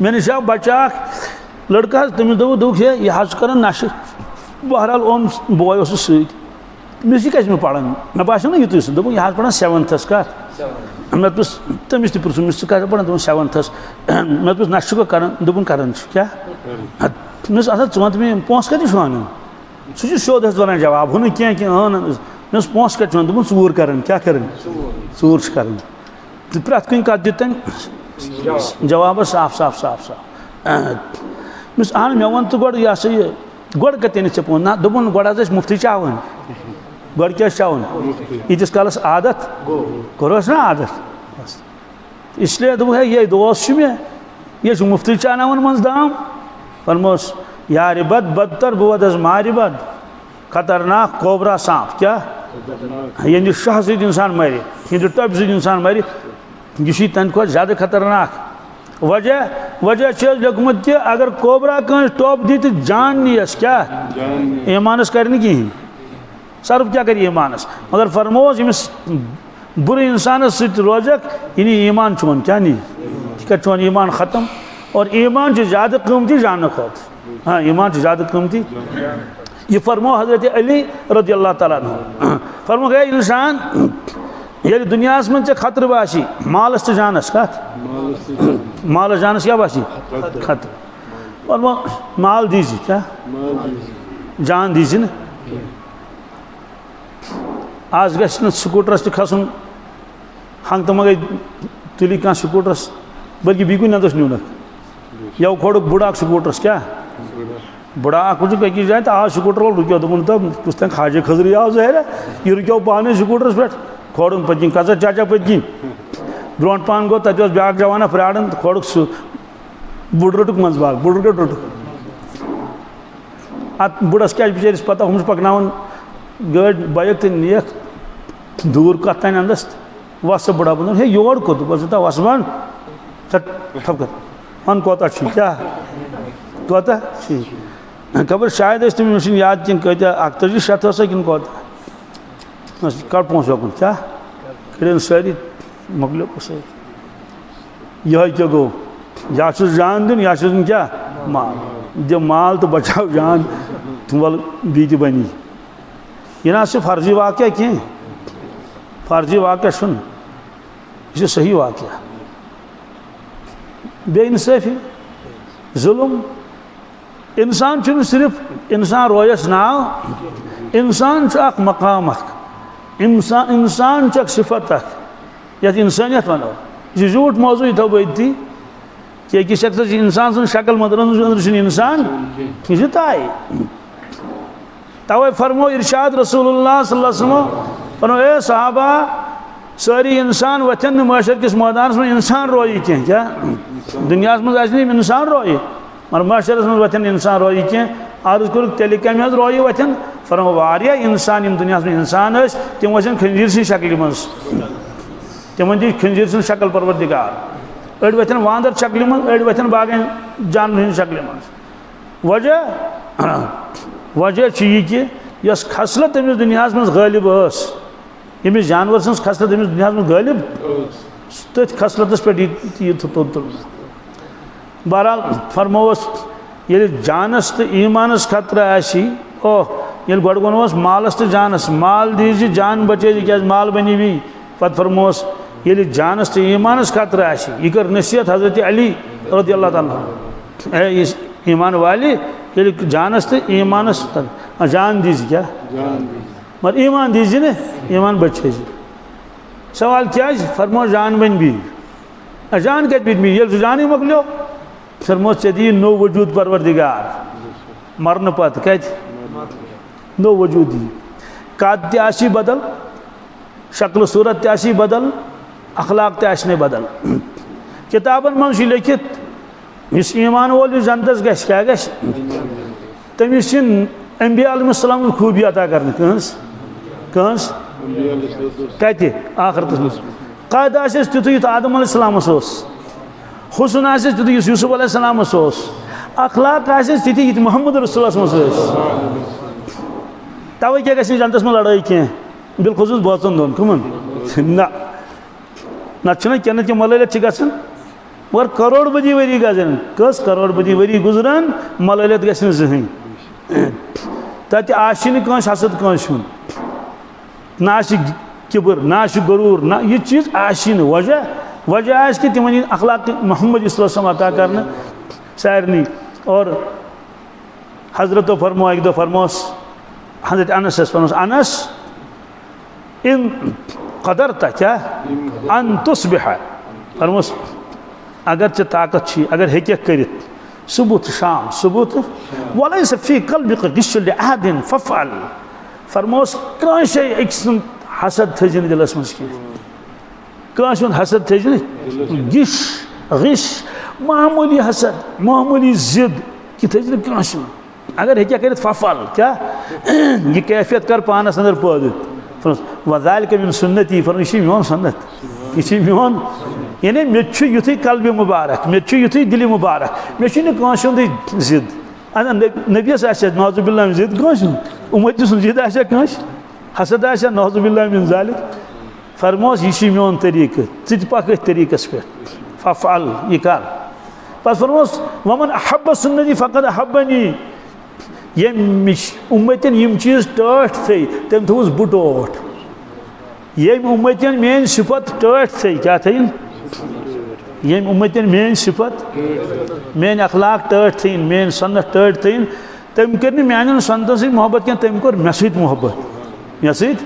A: मे नश बच्चा लड़का तमिस दोप यह कर नशे बहरहाल ओम बॉय सस कस पढ़ान मे बासो ना युत सह दोप यह पढ़ान 7th कत मे तमिस तमिस पढ़ान दोप 7th मे नशे को कर दोपन कर क्या मे वन मे पोस कत वन सह सोद वन जवाब हूँ क्या मे पोस कत दोपन चूर कर क्या कर चूर कर प्रत कुछ कत दिन जवाब साफ साफ साफ साफ मिस अहन मे वन तो गोड़ यह सा यह गोड़ कत पोन ना दोपन गोड़ मुफ्ती चावन गोड़ क्या चावन यीतिस कालस आदत कोरस ना आदत इसलिए दोप है ये दोस्त मे यह मुफ्ती चाहनावन मज दाम फरमोस यार बद बदतर बहुत मार बद खतरनाक कोबरा सांप क्या ये शह सद इंसान मर ये टप सद इंसान मर यह तन खुद ज्यादा खतरनाक वजह लगमुत कि अगर कोबरा कस टॉप दी तो जान नीस क्या ईमानस कर कहें सर्व क्या कर ईमानस मगर फरमोस यमिस बुरे इंसानस सत रोजक इन ईमान चुन क्या नी चुन ईमान ख़त्म और ईमान ज़्यादा कीमती जान खुद हाँ ईमान ज़्यादा कीमती यह फरमो हजरत अली रज़ी अल्लाह तआला अन्हु फरमो गए इंसान ये दुनिया में खतर बासी मालस तो जानस कत माल जानस क्या बासी खतर और वो माल दीजिए क्या जान दीजिए ना आज गि स्कूटरस तो खसन हंग तो मगे तुली कह स्कूटरस बल्कि बी कुछ नदस न्यून यव खोड़ बुढ़ा स्कूटरस क्या बुढ़ा कुछ बेकिस जाए तो आज स्कूटर वो रुको दोपन तो कुछ खाजे खजरी आव जहर यह रुको पाने स्कूटरस पे खोड़ पत्किन कसा चाचा पत्किन ब्रोह पान गो तत ब्या जवाना प्राड़न खोड़ सह बुढ़ रोटुक मज बाग बुढ़ रोटुक अत बुढ़स क्या बिचारिस पता हम पकनावन गाड़ बाइक तो नेक दूर कत तान अंदस वस बुढ़ा बन हे योर कोत बस वस बन ठप कर वन कोता क्या कोता खबर शायद तमिस याद किन कत 41 किन कोता कड़ पोस होकन क्या कड़न सारी मोकलो यह क्या गो या जान दिन या क्या माल दे माल तो बचाओ जान तुम वल बी बनी यह ना फर्जी वाक़ कह फर्जी वाक़ सुन यह सही वाक़ बेइंसाफी जुल्म इंसान सिर्फ इंसान रोयस नाव इंसान मकाम इंसान सिफत ये इंसानियत वनो यह झूठ मौजू थो बी कि अकिस शख्स इंसान सं शक्ल मदर अंदर इंसान यह ताई तवे फरमो इरशाद रसूलुल्लाह सल्लल्लाहु अलैहि वसल्लम फरमो ए सहाबा सारी इंसान वथन महशर किस मैदान में इंसान रोई कह क्या दुनिया में इंसान रोई मगर महशर में वथन इंसान रोई कह अर्ज कर तेल कम रोई वथन फरमो वारिया इंसान इन दुनिया में इंसान तम वन खंजीर सी शक्ल मज तम दी खंजीर सं शक्ल परवरदिगार अड़ वथन वांदर शक्ल मज अड़ वथन बागन जानवर शक्ल मज वजह यह कि यस खसलत तमिस दुनिया मज गालिब यमिस जानवर सज खसलत तमिस दुनिया मज गालिब तथ खसलतस पे तुल बहरहाल फरमोस ये जानस तो ईमानस खतरा आसी ओह ये गोड वोनोस मालस तो जानस माल दीजि जान बचे क्या माल बनी भी पत फरमोस ये जानस तो ईमानस खतरा आसी यह कर नसीहत हजरत अली रज़ियल्लाहु ताला ए ईमान वाले ये जानस तो ईमानस जान दीजि क्या मगर ईमान दीजि ने ईमान बचे सवाल क्या फरमो जान बन भी जान कत भी ये जान मकलो फरमो दी नो वजूद परवरदिगार मरन पत कत नो वजूदी कद त्यासी बदल शक्ल सूरत त्यासी बदल अखलाक त्यासने बदल किताबन मज लिखित इस ईमान वोल जनतस गश क्या गश तमिस अंबिया अलैहिस्सलाम खूबी अता करने कंस कत आखरतस मज कद आस तुत युत आदम अलैहिस्सलाम हुसन आस तुत यूसुफ अलैहिस्सलाम अखलाक आस ती ये मोहम्मद रसूलुल्लाह तवे क्या गई जनतस में लड़ाई कह बिलखसूस बोचन दोन कमन ना कन्न कि मलैलत गन मगर करोड़ बदी वरी गजन कस करोड़ बदी वरी गुजरान मलैलत गन जहन तत आस हसद कंस ना किबर ना गरूर ना यह चीज आशी वजह आज कि तिमन अखलाक मोहम्मद इस्लाम अता कर सारनी और हजरत फरमो एक दो फरमोस हजरत अनस फरमोस अनस इन कदर क्या अन तुस्बिह फरमोस अगर चे ताकत अगर हेक कर सुबुत शाम सुबुत वलैस फी कल्बिक गिश्ल अहदिन फफअल फरमोस कांशे अक्स हसद थजिन दिलस मज कांश हसद थजिन गिश गिश मामूली हसद मामूली जिद कि थजिन कांश अगर हेक कर फफअल क्या यह कैफियत कर पानस अंदर पौध वज़ालिक मिन सुन्नती फरम यह मोन सुन्नत यह मोन यानी मे युथ कल्ब मुबारक मे युथ दिल मुबारक मे कंद जिद नबीस नौजुबिल्ला जिद कंस उम्मत जिद कंस हसद नौजुबिल्ला मिन ज़ालिक फरमोस यह मोन तरीक़ च पक तरीक़स पे फफअल यह कर पस फरमोस वमन अहब्ब सुन्नती फ़क़द अहब्बनी ये उम्मतन यम चीज टठ थे तम थोस बुटोट ये उम्मतन मेन सिफत टठ थे क्या थे ये उम्मतन मेन सिफत मेन अखलाक टठ थी मेन सन्नत टठ थी तम कर मान सन्नतन सत मोहब्बत क्या तम कर मे सत मोहब्बत मे सत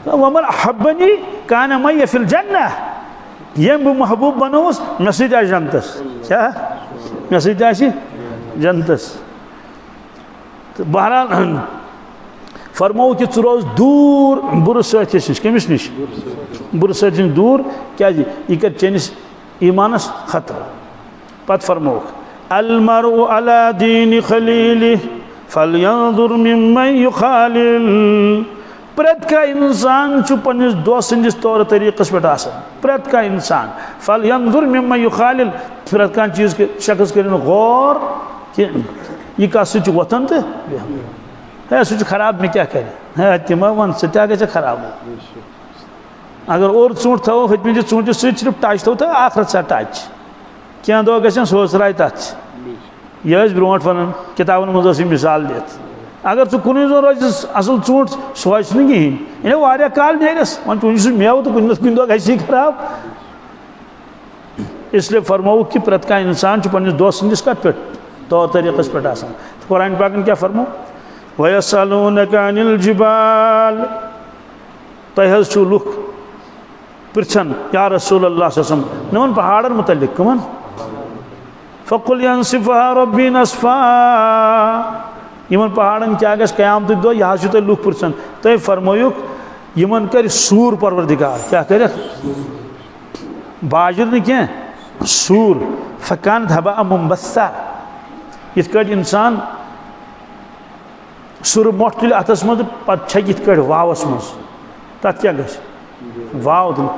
A: वमन अहब्बनी कान मय्य फिल जन्नह ये बह महबूब बनोस मे सत जन्नतस क्या मे सत जन्नतस बहरहाल फरमो कि च रोज दूर बुर सथिस नश कमिस नश बुर सथिस दूर क्या यह कर चनिस ईमानस खतरा पत फरमो अलमरउ अला दीन खलीलि फलयंजुर मिम्मन युखालिल प्रत का इंसान पन्निस दोस्त सदिस तौर तरीक़स पे प्रत का इंसान फलयंजुर मिम्मन युखालिल प्रत का चीज़ के शख्स कर गौर कि यह कस वोथन तो है सह खराब मे क्या करे है तिम वन सह ग खराब अगर और ूट थो हतमिस ूंटिस सिर्फ टच थो तो आखरत सा टच क्या दह ग सोचराय तथ यह ब्रो वन किताबन मज मिसाल दित अगर ू कुन जो रोज असल ूट सोच कहें वारिया काल नेरस वन चुन मेव तो कुन दह ग खराब इसलिए फरमो कि प्रत का इंसान पन्निस दोस्त सदिस कत पे तौर तरीक़स पे कुरान पाकन क्या फरमो वयसअलूनका अनिल जिबाल तह लुख पृछन या रसूलल्लाह सल्लल्लाहु अलैहि वसल्लम नमन पहाड़न मुतल्लिक कमन फ़कुल यंसिफहा रब्बी नस्फा यमन पहाड़न क्या गस क़यामत दो यह तुम लुख पृछन तुम फरमोयुक यमन कर सूर परवरदिगार क्या कर बाजुर न क्या सूर फ़कान हबा मुंबस्सा इथ इंसान सुर मोट तुल अथस मज पे छकित वावस मज तथ क्या गि वाव तुल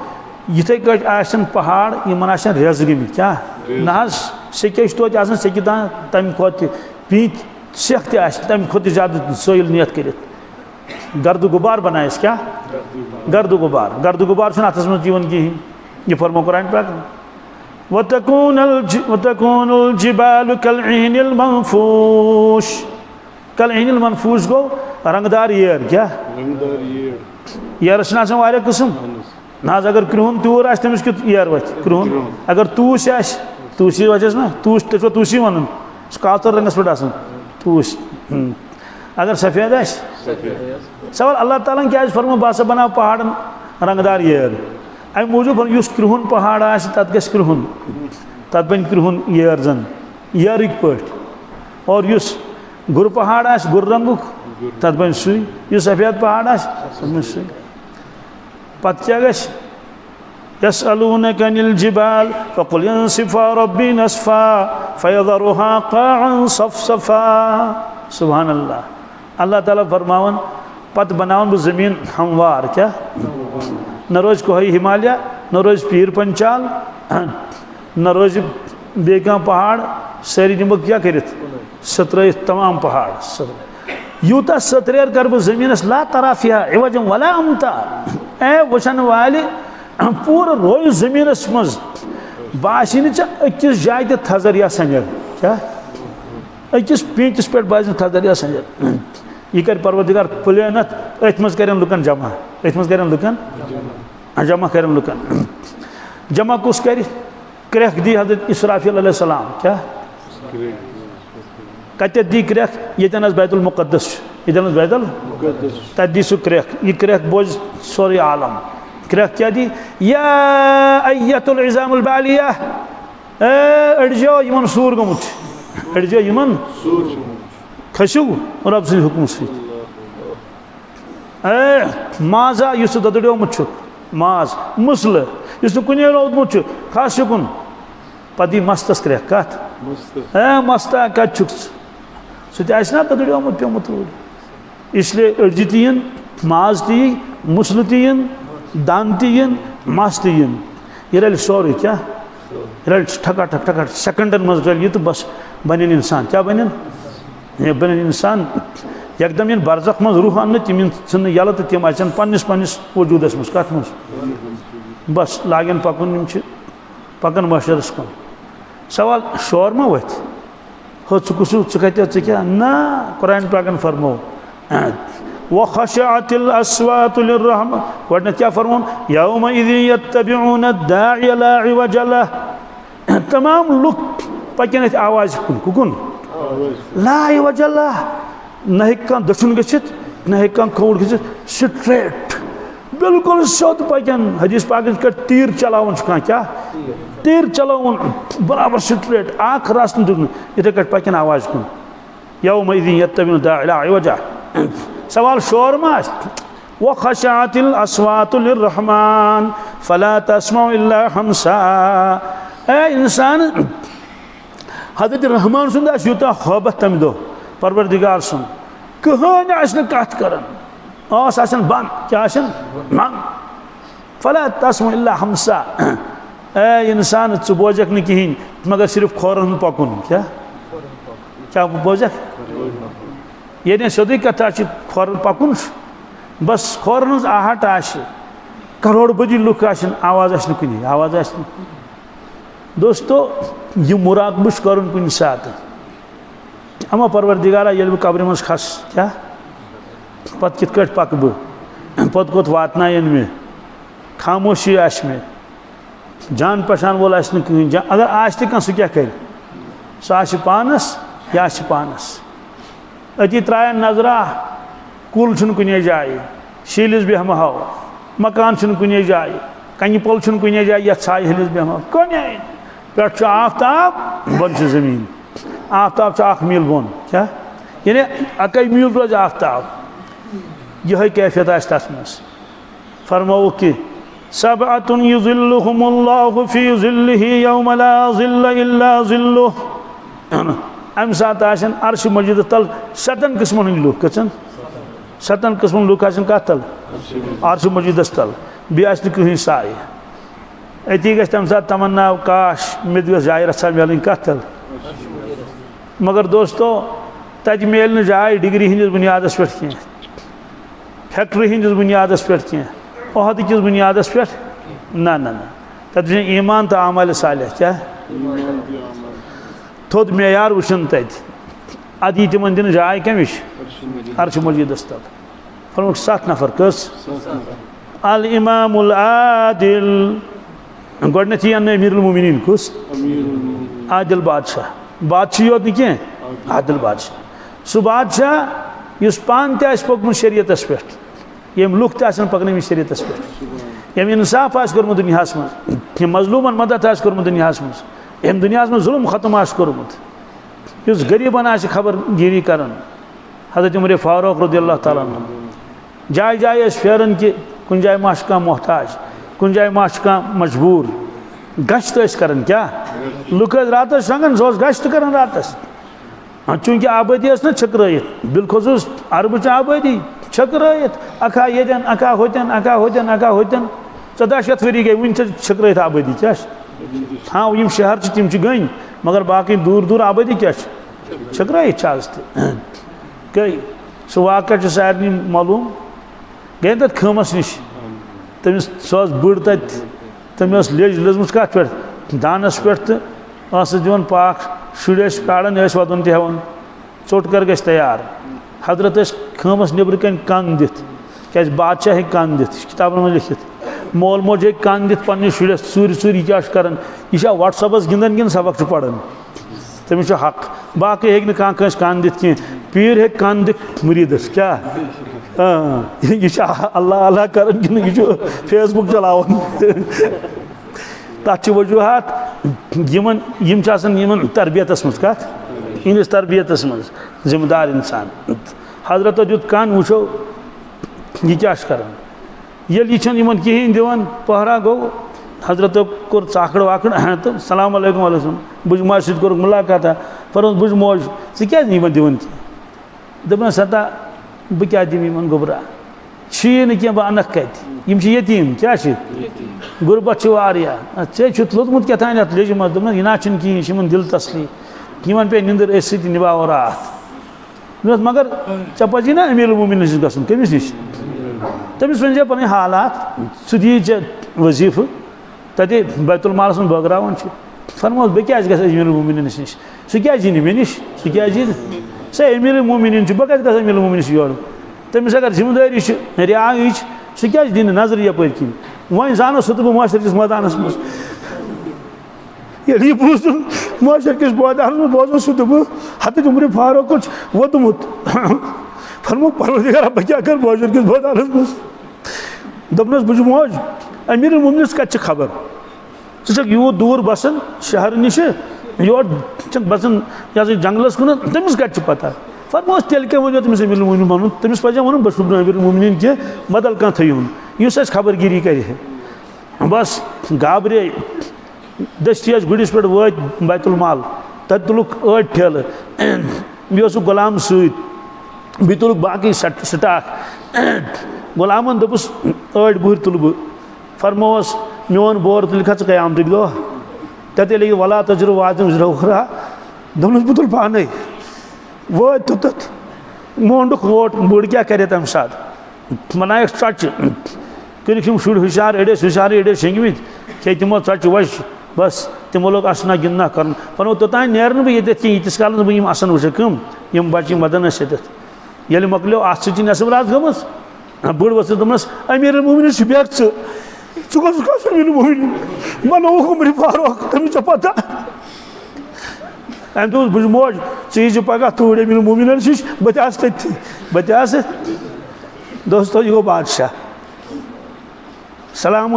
A: इथे कन पहाड़ इन रेज गमित क्या ना सेक तोत सेक तम खुद पीत सेख तम खुद ज्यादा सोइल नियत कर गर्द गुबार बनाए क्या गर्द गुबार अथस मज कहें यह फरमो कुरान पाक वतकूनुल जिबालु कलईनिल मनफूश कलईनिल मनफूश गो रंगदार येर क्या येरस वारिया किस्म ना अगर क्रूहन तूर आ तमिस क्यों येर वत क्रूहन अगर तूस तूसी वजह ना तूसी वन कातर रंगस पे तूस अगर सफ़ेद सवाल अल्लाह ताला क्या फरमो बसा बना पहाड़ रंगदार येर अम मूजूब क्रूहन पहाड़ तत गस क्रूहन तत बन क्रूहन येर जन येरिक पे और गुर पहाड़ गुर रंगुक तत बन सुई सफ़ेद पहाड़ सुई पत क्या गस यसअलूनका अनिल जिबाल फकुल यंसिफा रब्बी नस्फा फयज़रुहा क़ाअन सफ़सफ़ा सुभान अल्लाह अल्लाह ताला फरमावन पत बनावन बह ज़मीन हमवार क्या न रोज कोई हिमालय न रोज पीर पंचाल न रोज बेका पहाड़ सारी निम क्या कर सत्र तमाम पहाड़ यूता सत्रेर कर बह ज़मीन ला तराफिया इवजम वला अमता ए वचन वाले पूरा रोज ज़मीन मज बासी अकिस जाए थजर या संजर क्या अकिस पींचस पे बाजन थजर या संजर यह कर परवरदिगार प्लेनत अथ मज कर लुकन जमा अथ मज कर लुकन जमा कर लुकन जमा कुस कर क्रख दी हजरत इसराफील अलैहिस्सलाम क्या कत दी क्रख यतन बैतुल मुक़द्दस यतन बैतुल तत दी सह क्रख यह क्रख बोझ सोरे आलम क्रख क्या दी या अय्यतुल इज़ामुल बालिया अड़जो यमन सूर गमुत अड़जो यमन खसु रब सद हुक्म सत माजा युस ददड़ोमुत माज मुसल युस कुने रोदमुत खस युकुन पदी मस्तस क्रख कत मस्ता कत सह ददड़ोमुत पेमुत इसलिए अड़जि तीन माज ती मुसल तीन दान तीन मस तीन यह रल सोरे क्या रल ठका ठक ठका सेकंडन मज रल तो बस बन इंसान क्या बन बन इंसान एकदम इन बरज़ख मज रूह अन्न तम यल तो तम आन पन्निस पन्निस वजूदस मज कत मज बस लागन पकन पकन मशरस कुन सवाल शोर मा वथ हो कुसु क्या ना कुरान पाकन फरमो वख़शअतिल अस्वातु लिर्रहमान गडन क्या फरमान यौमइज़ यत्तबिऊन अद्दाइय ला इवज लह तमाम लुक पकन आवाज कुन ला इवज लह न हेकान दशुन गछित न हेकान खौड़ गछित स्ट्रेट बिल्कुल सोद पकन हदीस पाक कर तीर चलावन क्या तीर चलावन बराबर स्ट्रेट आख रास्तन दुन इथे कट पकन आवाज कुन यौमइज़ यत्तबिऊन अद्दाइय ला इवज सवाल शोर मा वख़शअतिल अस्वातु लिर्रहमान फला तस्मउ इल्ला हमसा ए इंसान हजरत रहमान सुंद यूता खौबत तम दो परवरदिगार सुन कहन कत करन बंद क्या बंद फला तस्मउ इल्ला हमसा ए इंसान च बोजक न कहीं मगर सिर्फ खोरन पकुन क्या बोजक ये सोदी कथा खोर पकुन बस खोरन आहट करोड़ बजी लुक आवाज कुन आवाज दोस्तों यह मुराकबह कर कुन सात अमा परवरदिगारा ये कब्र मज खस क्या पत कित पक बह पत कोत वातनायन में खामोशी मे जान पहचान वोल कहीं अगर आश क्या कर सह पानस या पानस अति त्रायन नजरा कुल कुन जाए शीलिस बेहम हाव मकान कुन जाए कन पोल कुन जाए ये छाए हलिस बेहम कुन पे आफ्ताब बन जमीन आफ्ताब अख मील बोन क्या यानी अक मील रोज आफ्ताब यह कैफियत तथ मज फरमो कि सबअतुन युज़िल्लुहुमुल्लाहु फी ज़िल्लिही यौम ला ज़िल्ल इल्ला ज़िल्लुह अम सात अर्श मजीद तल 7 किस्मन हंद लुक कचन 7 किस्मन लुक कत तल अर्श मजीद तल बे कहीं साय अति ग तम सात तमन्ना काश मे जाय रचा मिलन कत तल मगर दोस्तों तत मेल न जाय डिग्री हंदिस बुनियादस पे फैक्ट्री हंदिस बुनियाद पे अहद किस बुनियाद पे ना ना ना तथ ईमान तो आमाल सालिह क्या थोद मेयार वुचन तथ अद यह तिमन दिन जाय कमिश अर्श मजीदस तक फरमुक 7 नफर कस अल इमामुल आदिल गोडनथ अमीरुल मोमिनीन कुस आदिल बादशाह बादशाह योत न कह आदिल बादशाह सह बादशाह इस पान तकमुत शरीयतस पे यम लुक तकन शरीयतस पे यम इंसाफ कोर्मुत दुनिया मज मजलूमन मदद कोर्मुत दुनिया मज यम दुनिया में जुल्म खत्म कोर्मुत इस गरीबन खबरगिरी कर हजरत उमर फारूक रज़ियल्लाहु ताला अन्हु जाय जाय फेरन कि कुन जाय मा मोहताज कुन जाय मा मजबूर गश्त कर क्या लुक रात संगन सह गश्त कर रात चूंकि आबादी ना छकरत बिलखसूस अरब आबादी छकरत अखा यन अखा होतन अखा होतन अखा होतन 1400 वरी गई वन छकरत आबादी क्या हाँ यम शहर तम गई मगर बाकी दूर दूर आबादी क्या छकरत आज गई सह वाक़ सारे मालूम गई तथ खमस नश तमिस बुड़ तमिस लेज लजमत कत पे दानस पे तो दिवन पाक शुर पेड़ान वदन तवन चोट कर गस तैयार हजरत खमस नबर कन कन दिथ क्या बादशाह हे कन दिथ किताबन में लिखित मोल मोज हे कन दिथ पे शुरस सूर सूर यह क्या कर यह वाट्सअपस गिंदन कि सबक पढ़ान तमिस हक बाकी हे कन दिथ कह पीर हे कन दिथ मुरीदस क्या यह अल्लाह अल्लाह कर फेसबुक चलावन तथ वजूहत यमन तरबियतस मज कत इस तरबियतस मज जिम्मेदार इंसान हजरत दुत कान वो यह क्या कर ये कहें दिवान पहरा गो हजरत कोर चाकड़ वाकड़ तो सलाम अलैकुम अलैकुम बुझ मज सत कोर मुलाकात फरम बुझ मौज क्या दिवान दपन सता बह क्या दिन गोबरा कह बह अनक कत यतीम क्या गुरबत ऐ लोदमुत क्या तान लेज मत दप यह ना कहें दिल तसली इन पे निंदर अस निभाव रात मगर ऐ पी ना अमीरुल मोमिनीन नश गसन कमिस नश तमिस वन पे हालात सह दी वजीफ तते बैतुल मालस में बगरान फरमो बह क्या अमीरुल मोमिनीन नश सह क्या जिन मे नश सह क्या जिन सह अमीरुल मोमिनीन बह कत अमीरुल मोमिनीन योर तमिस अगर जिम्मेदारी रियाई सह क्या दिन नजर यप कन वह जानो सह बह माशर किस मैदानस मज ये बूज माशर किस मैदान में बोजो सह बह हजरत उमर फारूक वोतमुत फरमो परवरदिगार बह क्या कर माशर किस मैदानस मज दपनस बुझ मौज अमीरुल मोमिनीन कत खबर षक यूत दूर बसान शहर नश योर बसान जंगलस कुन तमिस कत पता फरमोस तेल क्या वो तमिस अमीरुल मोमिनीन वन तमिस पे वन बह अमीरुल मोमिनीन कह बदल कह थोन इस खबरगिरी कर बस गाबरे दस्ती गुड़िस पे वो बैतुल माल तत तुलुक 8 ठेल बह गुलाम सत बह तुलुक बाकी स्टाक गुलामन दोपस 8 बुहर तुल बह फरमोस मोन बोर तुल खच क़यामत दह तत लगे वला तजर वातिम जरा दोपस बह तुल पान वो तथ मोंडुक वोट बुड़ क्या करे तम सात मनाय चच कर शुर हुशार अड़स हुशार अड़स हेंगमित खे तमो चच वश बस तमो लोग असना गिंदना कर पनो तोतान नेर बह ये यीतिस काल बह असन वुच कम यम बच्चे मदन ये मकलो अत नसब रात गमस बुड़ वस दमस अमीरुल मोमिनीन बेक अमीरुल मोमिनीन मनो उमर फारूक तमिस पता अम दोस बुझ मौज चे पगह तूर अमीरुल मोमिनीन नश बह तथी दोस्तों यह गो बादशाह सलाम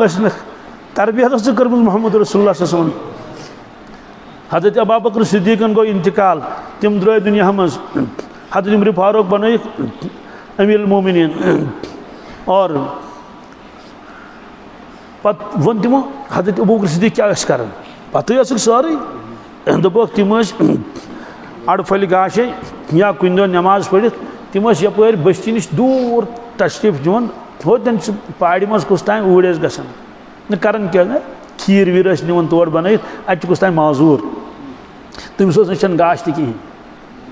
A: तरबियत कर्म मोहम्मद रसूलुल्लाह सल्लल्लाहु अलैहि वसल्लम हजरत अबू बकर सिद्दीकन गो इंतकाल तम द्राय दुनिया मज हजरत उमर फारूक बन अमीरुल मोमिनीन और पत वन तमो हजरत अबू बकर सिद्दीक क्या कर पत सारे दोपक तम अड़फल गाशे या कुन दिन नमाज पढ़ तम यपर बस्ती नश दूर तशरीफ दिवन होतन पाड़ मज कुछ तान ऊर गसान करन क्या खीर वीर निवन तोड़ बन अत कुछ तान माजूर तमिस गाश तह कहें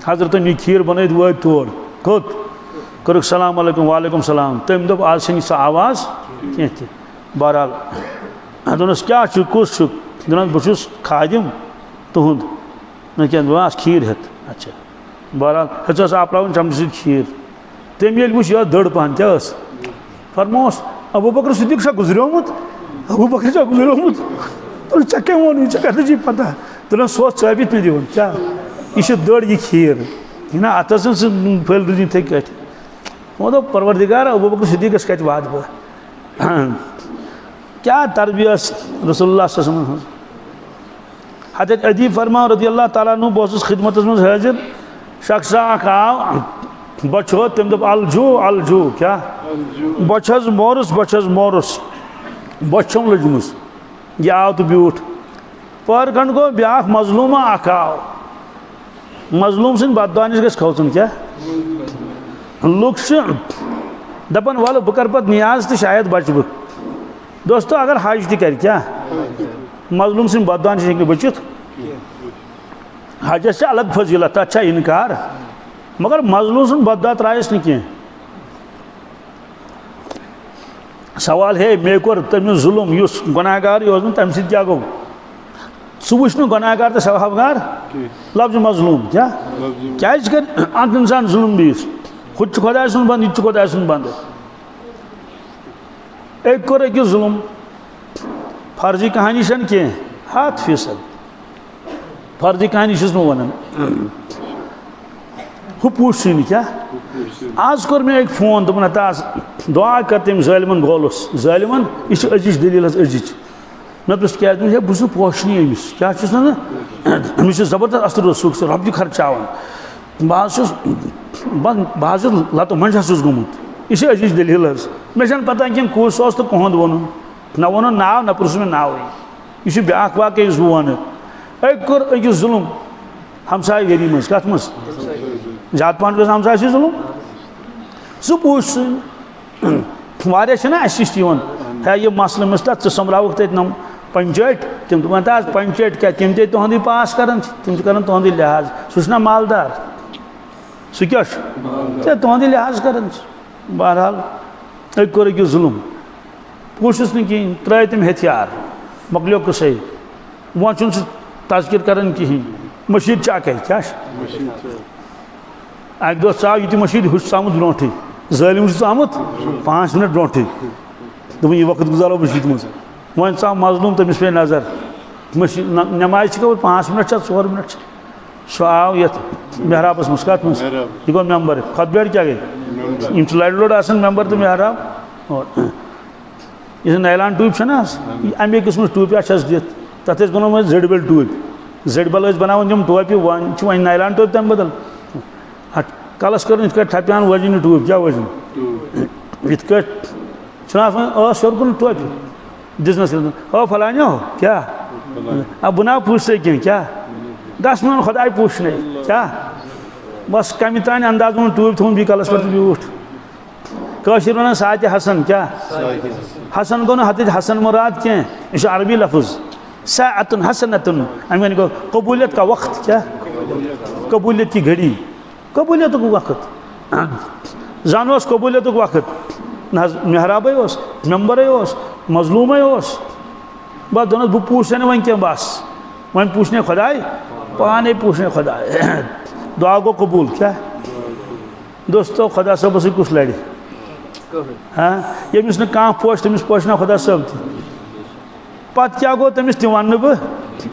A: हजरत नी खीर बन वो तोड़ कोत कर्क सलाम अलैकुम वालेकुम सलाम तम दोप आज छे सह आवाज कह बहरहाल दोनस क्या कुस दोनस बहुत खादिम तुंद न क्या बस खीर हेत अच्छा बहरहाल हेस आपरावन चमच सत खीर तम ये वो दड़ पहन क्या फरमोस अबू बकर सिद्दीक गुजरियोमुत अबू बकर गुजरियोमुत तो चे क्या वो चे कत जी पता तो सो साबित में दिवन क्या यह दड़ यह खीर ना अत फल रूद थे कट वो दो परवरदिगार अबू बकर सिद्दीकस कत वाद बह क्या तरबियत रसूलुल्लाह हजरत अदी फरमा रज़ी अल्लाह ताला अन्हु बस खिदमत में हाजिर शख्स आव बो तम दप अलजू क्या बस मोरुस बम लजमस यह आव तो ब्यूठ पर खंड गो ब्या मजलूम आव मजलूम सद बददुआ नश गस खोचन क्या लुक दपन वल बह कर पत नियाज तो शायद बच बह दोस्तों अगर हज तह कर क्या मजलूम सद बददुआ नश हे बचित हजस से अलग फजीलत तथा इनकार मगर मजलूम सद बददुआ त्रायस न कह सवाल है मे कोर तमिस जुलुम युस गुनाहगार यह तम सत क्या गो सह वुच गुनाहगार तो सवाबगार लफ्ज मजलूम क्या कर अक इंसान जुलुम बीस खुद खुदा सुन बंद यह खुदा सुन बंद एक कोर अकिस जुलुम फर्जी कहानी छन कह 100% फर्जी कहानी वन हु पूछ क्या आज कोर मे एक फोन दोपन आज दुआ कर तम जालिमन गोलस जालिमन यह अजिच दलील अजिच मे दोस्त क्या बहुत पोशनी अमिस क्या अमिस जबरदस्त असर रसूख से रब खर्चावान बह लतो मंज गोमुत यह अजिच दलील मे पता कह कूस तो कहद वो ना वो नाव ना पुरुष मे नाव यह ब्या वाक़ वन एक कोर अकिस जुलुम हमसाय गरी मज कत मज ज्यादा पान गो हमसाय जुलुम सह पूछ है यह मसल मस तथ सम्रावक तत नम पंचायत तम दपान आज पंचायत क्या तम ते तुंद पास कर तम कर तुंद लिहाज सह मालदार सह क्या तुंद लिहाज कर बहरहाल एक कोर अकिस जुलुम पूछस न कहें त्रे तम हथियार मकलो कसे वो सह तस्किर कर कहें मशीद अक क्या अक दो आव यह मशीद हुस आमुत ब्रोटे जालिम आमुत 5 मिनट ब्रोटे दोपन यह वक्त गुजारो मशीद मज वन आव मजलूम तमिस पे नजर मशीद नमाज 5 मिनट 4 मिनट सह आव ये मेहराबस मज कत मज यह गो मेम्बर खुतबेड़ क्या गई लड़ लोड़ मेम्बर तो मेहराब और यह नैलान टूप अमे किस्म टूप दित तथ बनों जड़बल टूप जड़बल बनान टोपि वन नैलान टोप तम बदल कलस कर ठपियान वजन टूप क्या वजन इत शोरकुन टोपि दिसनस हो फलानो क्या अब बुना पूछ से क्या गस वन खुदा पूछने क्या बस कम तान अंदाज वो टूप थोन भी कलस पर ब्यूठ कशिर वन सात हसन क्या हसन गो हत हसन मुराद कह यह अरबी लफ्ज साअतुन हसनतुन अमीन गो कबूलियत का वक्त क्या कबूलियत की घड़ी कबूलियत वक्त जानोस कबूलियत वक्त मेहराब मेम्बर मजलूम बस दोनों बह पूछने वन क्या बस वन पूछने खुदाए पाने पूछने खुदाए दुआ गो कबूल क्या दोस्तों खुदा सब से कुछ लड़े हाँ यमिस न कह पोश तमिस पोशना खुदा सब पत क्या गो तमिस तह वन बह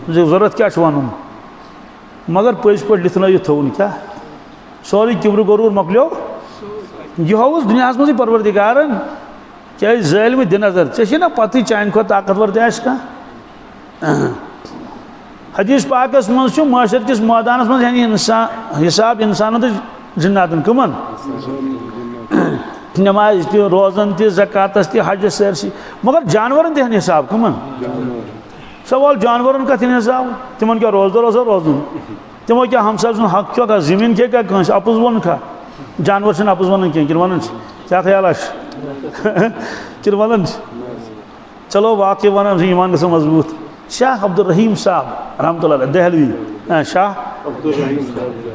A: जरूरत क्या वन मगर पज पे लिथ लगित थोन क्या सोरी किब्र गरूर मकलो यह होस दुनिया मज परवरदिगारन क्या जालिम दि नजर ऐ ना पत चान खो ताकतवर तह हदीस पाकस मज माशर किस मैदान मज हिसाब इंसान तो जिन्नातन कमन नमाज तह रोजन तह ज़कातस तह हजस सरसी मगर जानवरन तहन हिसाब कमन सवाल जानवरन कथ हिसाब तिमन क्या रोजदर रोजन तमो क्या हमसा सुन हक क्या जमीन के क्या कह अपुज वन खा जानवर अपुज वन कह वन क्या ख्याल कि वन चलो वाकई वन ईमान गो मजबूत शाह अब्दुल रहीम साहब रहमतुल्लाह दहलवी शाह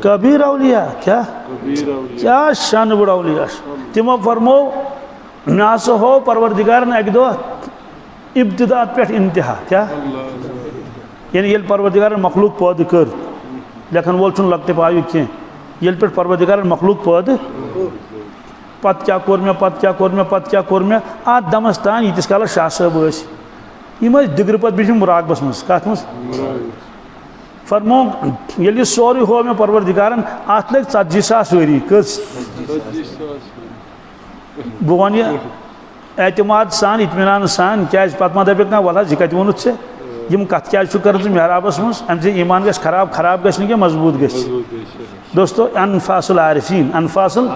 A: कबीर औलिया क्या शान बड़ औलिया तिमो फरमो मे हसा हो परवरदिगारन अक दह इब्तिदा पे इंतहा क्या यानी ये परवरदिगारन मखलूक पैदा कर लेखन वोल चुन लगते पायु कह ये पे परवरदिगारन मखलूक पैदा पत क्या कोर मे पत क्या कोर मे पत क्या कोर मे अत दमस तान यीतिस काल शाह साहब यम दिग्र पत बिच मुराकबस मज कत मज फरमो ये सोरे हो मे परवरदिगारन अत लग 40,000 वरी कस बह वन एतमाद सान इत्मीनान सान क्या पत मा दपिक ना वल यह कत वोनुत से यम कत क्या कर मेहराबस मज अमे ईमान गस खराब खराब गस क्या मजबूत गस दोस्तों अनफासुल आरिफीन अनफासुल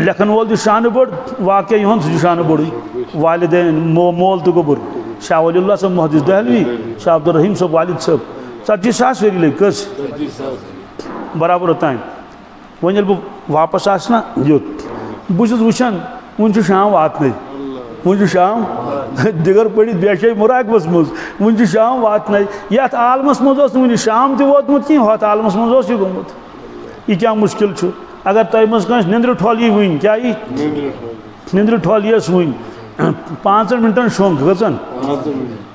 A: लेखन वोल शान बड़ वाक़ इन सह शान बड़ वालिदैन मोल तो गोबुर शाह वलीउल्लाह साहब मुहद्दिस दहलवी शाह अब्दुल रहीम साहब वालिद साहब 40,000 वरी लग कस बराबर ओतान वन बह वापस आना युत बहुत वुचान वन शाम वातन वन शाम दिगर पढ़ बेशे मुराकबस मज वन शाम वातन ये आलमस मज वन शाम तोतमुत कह हत आलमस मज यह गोमुत यह क्या मुश्किल अगर तुम मज कह निंद्र ठोल यी वन क्या यी निंद्र ठोल यस वन 5 मिनटन शोंग गचन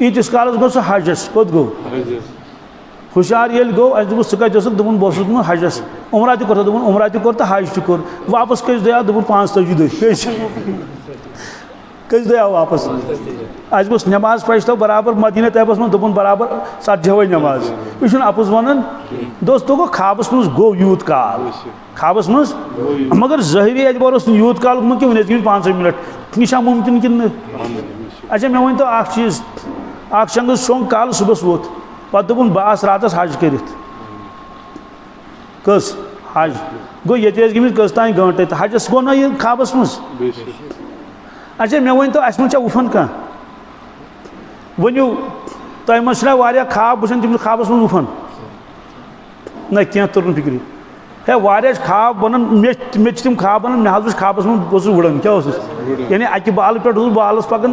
A: ईतिस कालस गो सह हजस कोत गो हुशार ये गो अस दोप सह कत दोपन बह हजस उमरा तोर दोपन उमरा तोर तो हज तोर वापस कस दया दोपन 45 दह कस दया वापस अस बस नमाज पढ़ तो बराबर मदीना तैयबस में दोपन बराबर 40 नमाज यह अपुज वन दोस्तों गो खाबस मज गो यूत काल खाबस मज मगर ज़ाहिरी एतबार यूत काल कि वन 5 मिनट यह मुमकिन कि अच्छा मे वन तो चीज़ शंग शोंग काल सुबह वोत पत दोपन बह रात हज कर कस हज गो ये गमित कस तान गंटे तो हजस गो ना यह खाबस मज अच्छा मे वन तो अस मे उफन कह वनु तुम मह खाब वुचान तम खाबस मज उफन ना क्या तुर फिक्र है वारिया खाब वन मे तम खाब वन मे खाबस मज बस वुड़न क्या यानी अकि बाल पे बालस पकन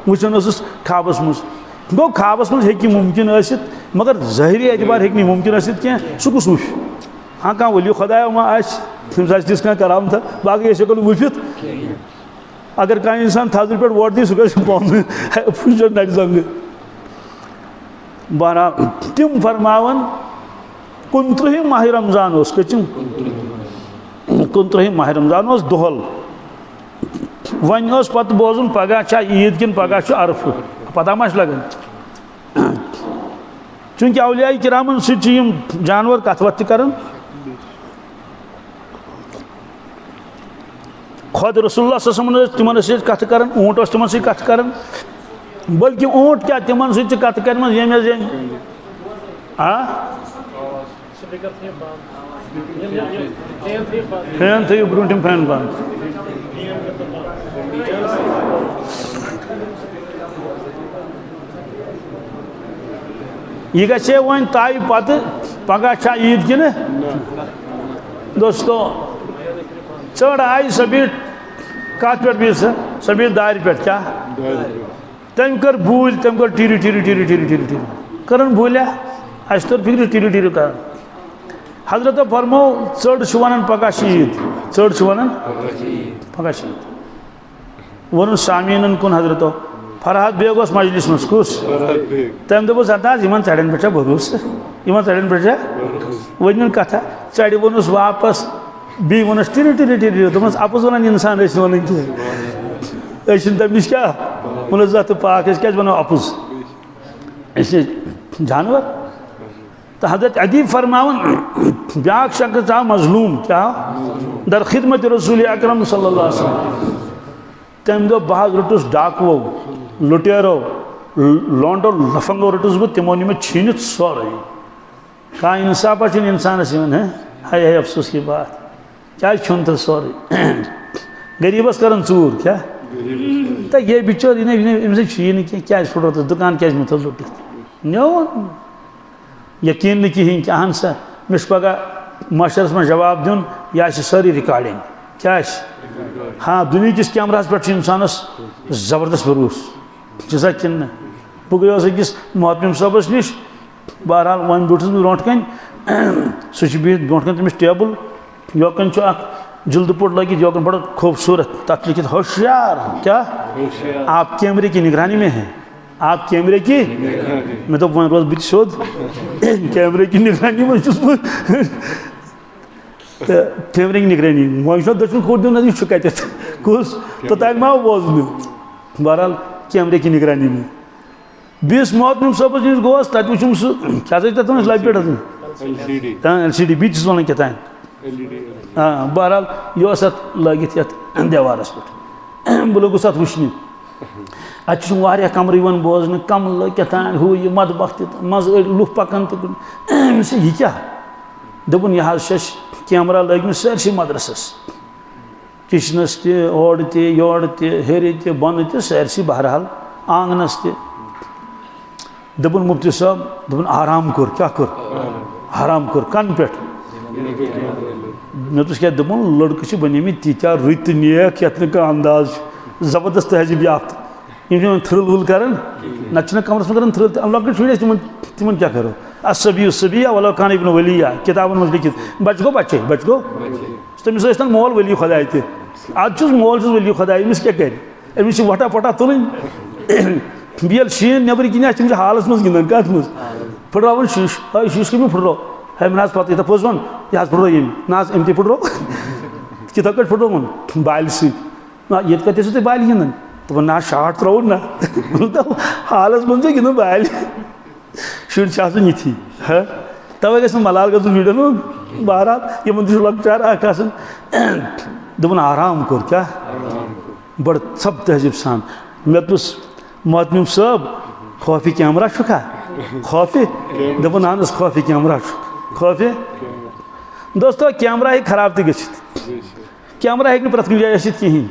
A: वुचान खाबस मज गो खाबस मज हे मुमकिन मगर ज़ाहिरी एतबार हे मुमकिन कह सह कुस वुच हाँ कह वली खुदाया मा तम तिस कह करामत बाकी हेको वुफित अगर कह इंसान थजर पे वोट दी सह गो नट जंग बहरहाल तम फरमावन 29 माह रमजान कचम 29 माह रमजान दोहल वन पत बोजन पगह ईद कि पगह अरफ पता मा लगन चूंकि औलिया किरामन सम जानवर कथ वत कर खुद रसूलुल्लाह तिमन कथ कर ऊँट तिमन सह कथ कर बल्कि ऊँट क्या तिमन सह कथ कर फैन थो ब्रोटिम फैन बंद यह गे वन तय पत पगह ईद कि दोस्तों चढ़ आई सबीर कत पे भी सबीर दार पे क्या तम कर भूल तम कर टीरी टीरी टीरी टीरी टीरी टीरी करन भूलिया अस तर फिक्र टीरी टीरी कर हजरत फरमो चढ़ वन पगह ईद चढ़ वन पगह ईद वोन सामीन कुन हजरतो फरहत बेग मजलिस मज कुस तम दोपस अंदाज इन चढ़न पे भरोस इन चढ़न पे वन कथा चढ़ वोनस वापस बी वनस टिरी टिरी टिरी दोपस अपुज वन इंसान वन कह तम नश क्या मुनज़्ज़ह तो पाक क्या वनो अपुज जानवर तो हजरत अदीब फरमावन ब्या शख्स आव मजलूम क्या दर खिदमत रसूल अकरम सल्लल्लाहु अलैहि वसल्लम तम दो बह रुटुस डाकवो लुटेरो लोंडो लफंगो रुटुस बह तिमो नि छीनित सोरे कह इंसाफा इंसान है हाय अफसोस की बात क्या छुन तो सोरे गरीबस कर चूर क्या तो ये बिचोर इन क्या फुटो तो दुकान क्या मे लुट नो यकीन कहें कि अहन सा मे पगह माशरस में जवाब दिन यह सारी रिकॉर्डिंग क्या हाँ दुनिया किस कैमरास पे इंसानस जबरदस्त भरोस चीजा कि बह गई अकिस मोहतमिम साहबस नश बहरहाल वन ब्यूठस बह ब्रोट कन सह बिहित ब्रोट कन तमिस टेबल योकन जिल्द पुट लगित योकन बड़ा खूबसूरत तथ लिखित होशियार क्या आप कैमरे की निगरानी में हैं आप कैमरे की मैं तो वह रोज बिच शोध कैमरे की निगरानी में कैमरे की निगरानी वह दक्षिण खोट दिन नदी कत कुस तो तक मा बोजन बहरहाल कैमरे की निगरानी में बीस मोहतम सबस नश गोस तत वुचम सह क्या तथ लैपटॉप LCD बीच वन क्या बहरहाल यह लगित ये देवारस पे बह लोगस अत वुचन अत कमर बोजन कम लग क्या हू यह मदबख मज लुफ पकान तो यह क्या दोपन यह शश कैमरा लग सरसी मदरसस किचनस तोड़ तोड़ हेर बन सरसी बहरहाल आंगनस दोपन मुफ्ती साहब दोपन आराम कोर क्या कोर आराम कोर कन पे मे क्या दोपन लड़के बने तीत्या रुत नेक ये अंदाज जबरदस्त तहजीब याफ्त थ्रिल वुल कर नत कमरस में कर थ्रिल लकट शुर तिमन क्या करो असबी सबिया वलो खान इब्न वलिया किताबन मज लिखित बच गो तमिस मोल वली खुदा आज मोल वली खुदा अमिस क्या कर अमिस वटा पटा तुल बेल शीन नबर कन हालस मज गिंदान कत मज फुटरावन शीश हाय शीश कमी फुटरो है ना पता ये पोज वन यह फुटरो ना अम ते फुटरो कित कट फुटरोन बाल ये कत तुम बाल गिंदान तो ना शार्ट त्रो ना हालस मज गिंदान बाल शुर ये तवे गो मलाल गजन वीडियो बहरहाल इन लकचार दोपन आराम कोर क्या बड़ सब तहजीब सान मे पुस मोहतमिम साहब खौफी कैमरा छुखा खौफी दोपन अहन खौफी कैमरा खौफी दोस्तों कैमरा हे खराब तो कैमरा हे प्रत कुछ जाए कहें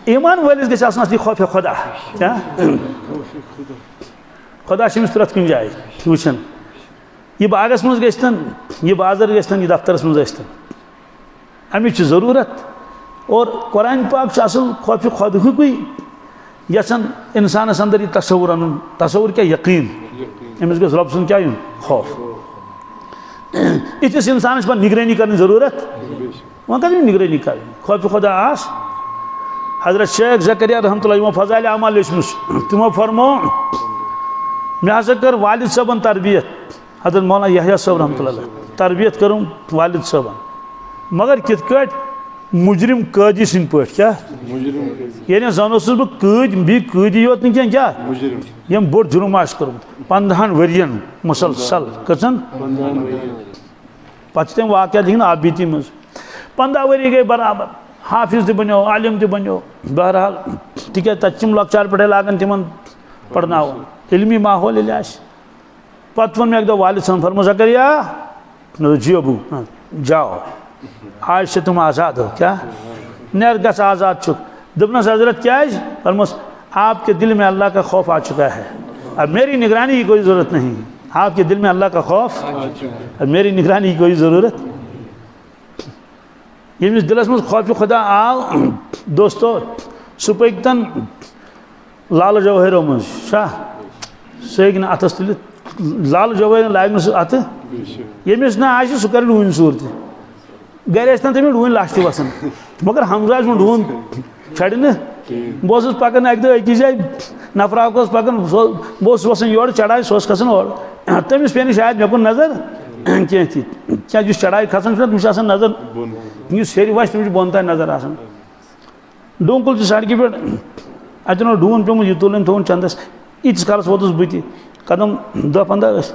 A: ईमान वलिस गि खौफे खुदा क्या खुदा प्रत कुछ जाए वुचन यह बागस मज गन यह बाजार गन यह दफ्तरस मज अमिच ज़रूरत और कुरान पाक असल खौफ खुदहुकुई यसान इंसानस अंदर यह तस्वुर अन तस्वुर क्या यकीन अमिस गो रब सुन क्या खौफ इस इंसानस पर निगरानी करने ज़रूरत वह कद निगरानी कर खौफ खुदा आस हजरत शेख ज़करिया रहमतुल्लाह फज़ाइल अमाल लेचमुस तमो फरमो मे हसा कर वालिद साहबन तरबियत हजरत मौलाना यहया साहब रहमतुल्लाह तरबियत कर वालिद साहबन मगर कित कट मुजरिम कदी सिंद पे क्या ये जानस बह कदी योत न क्या यम बोड़ जुर्म कर्म 15 वरियन मुसलसल कचन पे वाक़ दिन आप बीती मज 15 वरी गई बराबर हाफिज बनो आलिम बनो बहरहाल तिक तम लकचार पे लागन तिमन पढ़ना इल्मी माहौल पत वो एक दो वालिद सन फरमा ज़करिया जियो बू जाओ आज से तुम आज़ाद हो क्या नर गस आज़ाद चुक दुबनस हजरत क्या फरमस आपके दिल में अल्लाह का खौफ आ चुका है अब मेरी निगरानी की कोई ज़रूरत नहीं आपके दिल में अल्लाह का खौफ अब मेरी निगरानी की कोई ज़रूरत यमिस दिलस मज खौफ खुदा आव दोस्तों सुपकन लाल जवाहरों मज शाह सह अथस तुल लाल जवाहर लाग अत यमिस ना आज सह कर डून सूर गर तमिस डून लाश वसान मगर हमजा डून छड़ बह पकान अक दह अकिस जाए नफराक पकान बह वसान योर चढ़ाई सह खसान और तमिस पे शायद मे कुन नजर कह क्या चढ़ाई खसान तमिस नजर सेर वस तमिस बोन तान नजर आसान डोंकुल सड़क पे अतन डून पे यह तुलन थोन चंदस इस कालस वोतुस बह कदम 10-15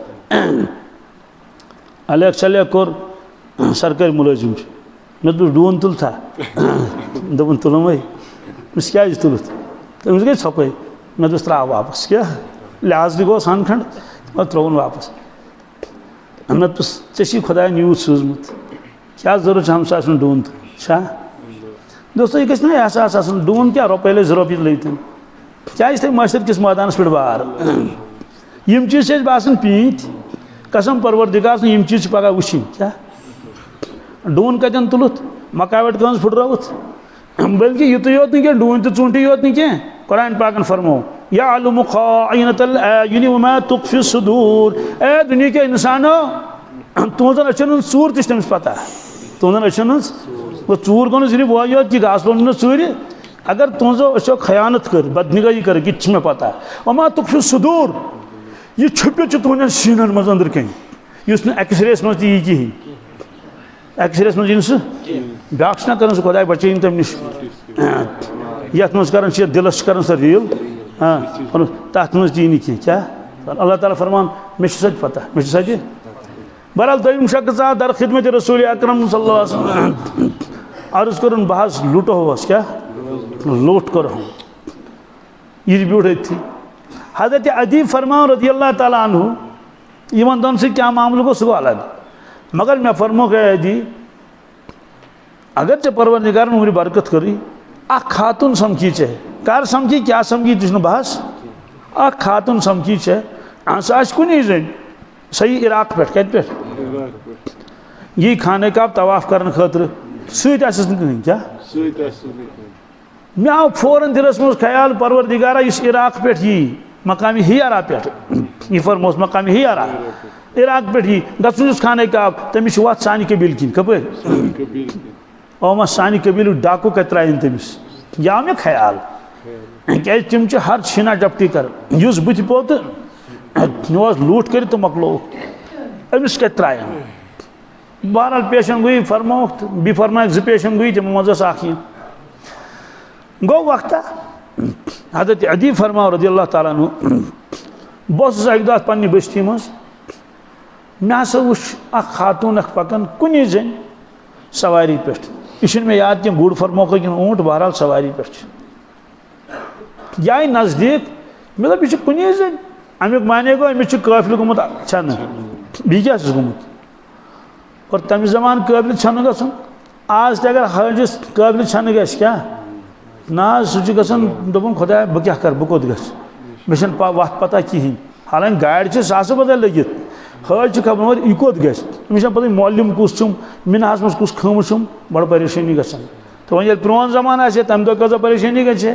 A: अलग चल कोर सरकारी मुलाजिम मे दोस डून तुल था दोपन तुलम क्या तुल तमिस गई छपे मे दोस त्रा वापस क्या लिहाज तक गोस हन खंड त्रोन वापस मे दोस ऐसी खुदा यूथ सूजमुत क्या जरूरत हमसा डून तुल दोस्तों यह गई एहसास डून क्या रुपये लगे 2 रुपये लग क्या मशर किस मैदान पे बार यम चीज बासान पीत कसम परवरदिगार यम चीज पगह वुचिन क्या डून कतन तुलुत मकावट कह फुटरवुत बल्कि युत योत न डून तो चूंटी योत न कुरान पाकन फरमो यालुमु खाइनतल अयुनि वमा तुख्फी सुदूर ए दुनिया के इंसानो तुहन अच्छन चूर तमिस पता तुहन अच्छन वो चूर गो वो कि घास लोन चूर अगर तुझो अच्छो खयानत कर बदनिगाही कर कि मे पता वमा तुख सुदूर यह छुपित तुहन सीनन मज अंदर कहीं एक्सरेस मज ती कहें एक्सरेस मज यी ब्या कर खुदा बचन तम नश ये मज दिलस कर सह रील तथ मज ती कह क्या अल्लाह ताला फरमान मे पता मे बहरहाल दोम शख्स आ दर खिदमत रसूल अकरम सल्लल्लाहु अलैहि वसल्लम अर्ज कर बहस लुटो होस क्या लूट कर यह ब्यूट थी हजरत अदी फरमाओ रजी अल्लाह ताला अन्हु इन दोन से क्या मामल गो सह अलग मगर मैं फरमो गया अदी अगर चे परवरदिगार उम्र बरकत करी अ खातून समखी चे कर समखी क्या समखी तुझ बहस अ खातून समखी चे सह कुन जन सही इराक पे कत पे यह खाने का तवाफ कर खतर कहीं क्या मे आव फौरन दिलस मज ख्याल परवरदिगारा इस इराक पे यी मकामी हियारा पे यह फरमोस मकामी हियारा इराक पे यी गुन खाने का तमिस वत सानि कबील किन कपर ओमा सानि कबील डाकू कत त्रायन तमिस यह आव मे ख्याल क्या तम हर छिना जप्ती कर बुत पोत मे लूट कर तो मकलो अमिस कत त्रायन बहरहाल पेशन गई फरमोख बी फरमा जो पेशन गई तमो मज गो वक्त हजरत अदी फरमा रजी अल्लाह ताला बस अक दह पन्नी बस्ती मज मे हसा वुच खातून पकान कुन जन सवारी पे यह मे याद कि गुड़ फरमोख ऊँट बहरहाल सवारी पे यह नज़दीक मे दोप यह कुन जन अमुक माने गो अमिस काफिल गोमुत छन बी क्या गोमुत और तम जमान काबिल छन गसन आज अगर हजिस काबिल छन गस क्या ना सह गन खुदा बह क्या कर बह कोत गस मे वत पता कहें हालांकि गाड़ सास बदल लगित हज खबर यह कोत गस मे पता मोलम कुस मिनाहस मज कुस खम बड़ परेशानी गसान तो वो प्रोन जमान आ तम दह कज परेशानी गे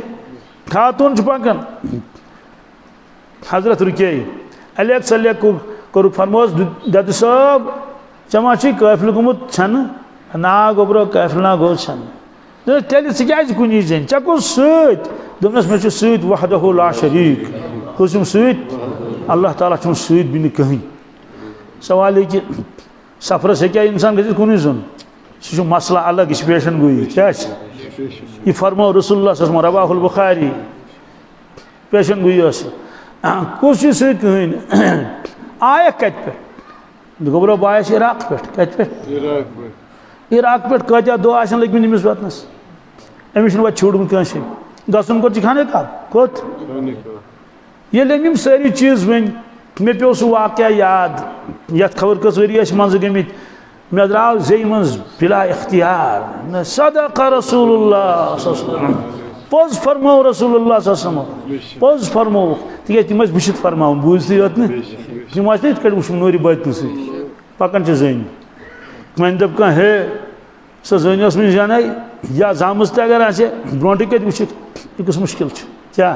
A: खातून पकान हजरत रुके अलग सलग कोर फरमोस दद सब चमा काफिल गोमुत छन ना गोब्रो काफिल ना गो छन तेल क्या कुन जन चे कुन सदस मे सत वहदहु ला शरीक कसम सत अल्लाह ताला छुम सत बिन कहीं सवाल कि सफरस हे इंसान गि कुन जुन सह मसला अलग यह पेशन गोई क्या यह फरमो रसूलुल्लाह रवाहुल बुखारी पेशन गोई कुछ सत कहीं आय कत पे गोब्रो बह इराक पे कत पे इराक पे कत्या दह आन लगे अमिस वतनस अमिस वो छोड़मुत कंसे गसन कोत खाने का कोत ये अम सारी चीज वन मे पे सह वाक़या याद ये खबर कस वरी मज गमित मे द्राव जे मज बिला इख्तियार सदक़ रसूलुल्लाह पोज फरमो रसूलुल्लाह पोज फरमो तिक तम वुचित फरमा बूजत योत तम इत वो नूर बतन सत पकान जन वन दप कह हे सह जन मे जान या जामज अगर आ ब्रोट कत वुचित यह कस मुश्किल क्या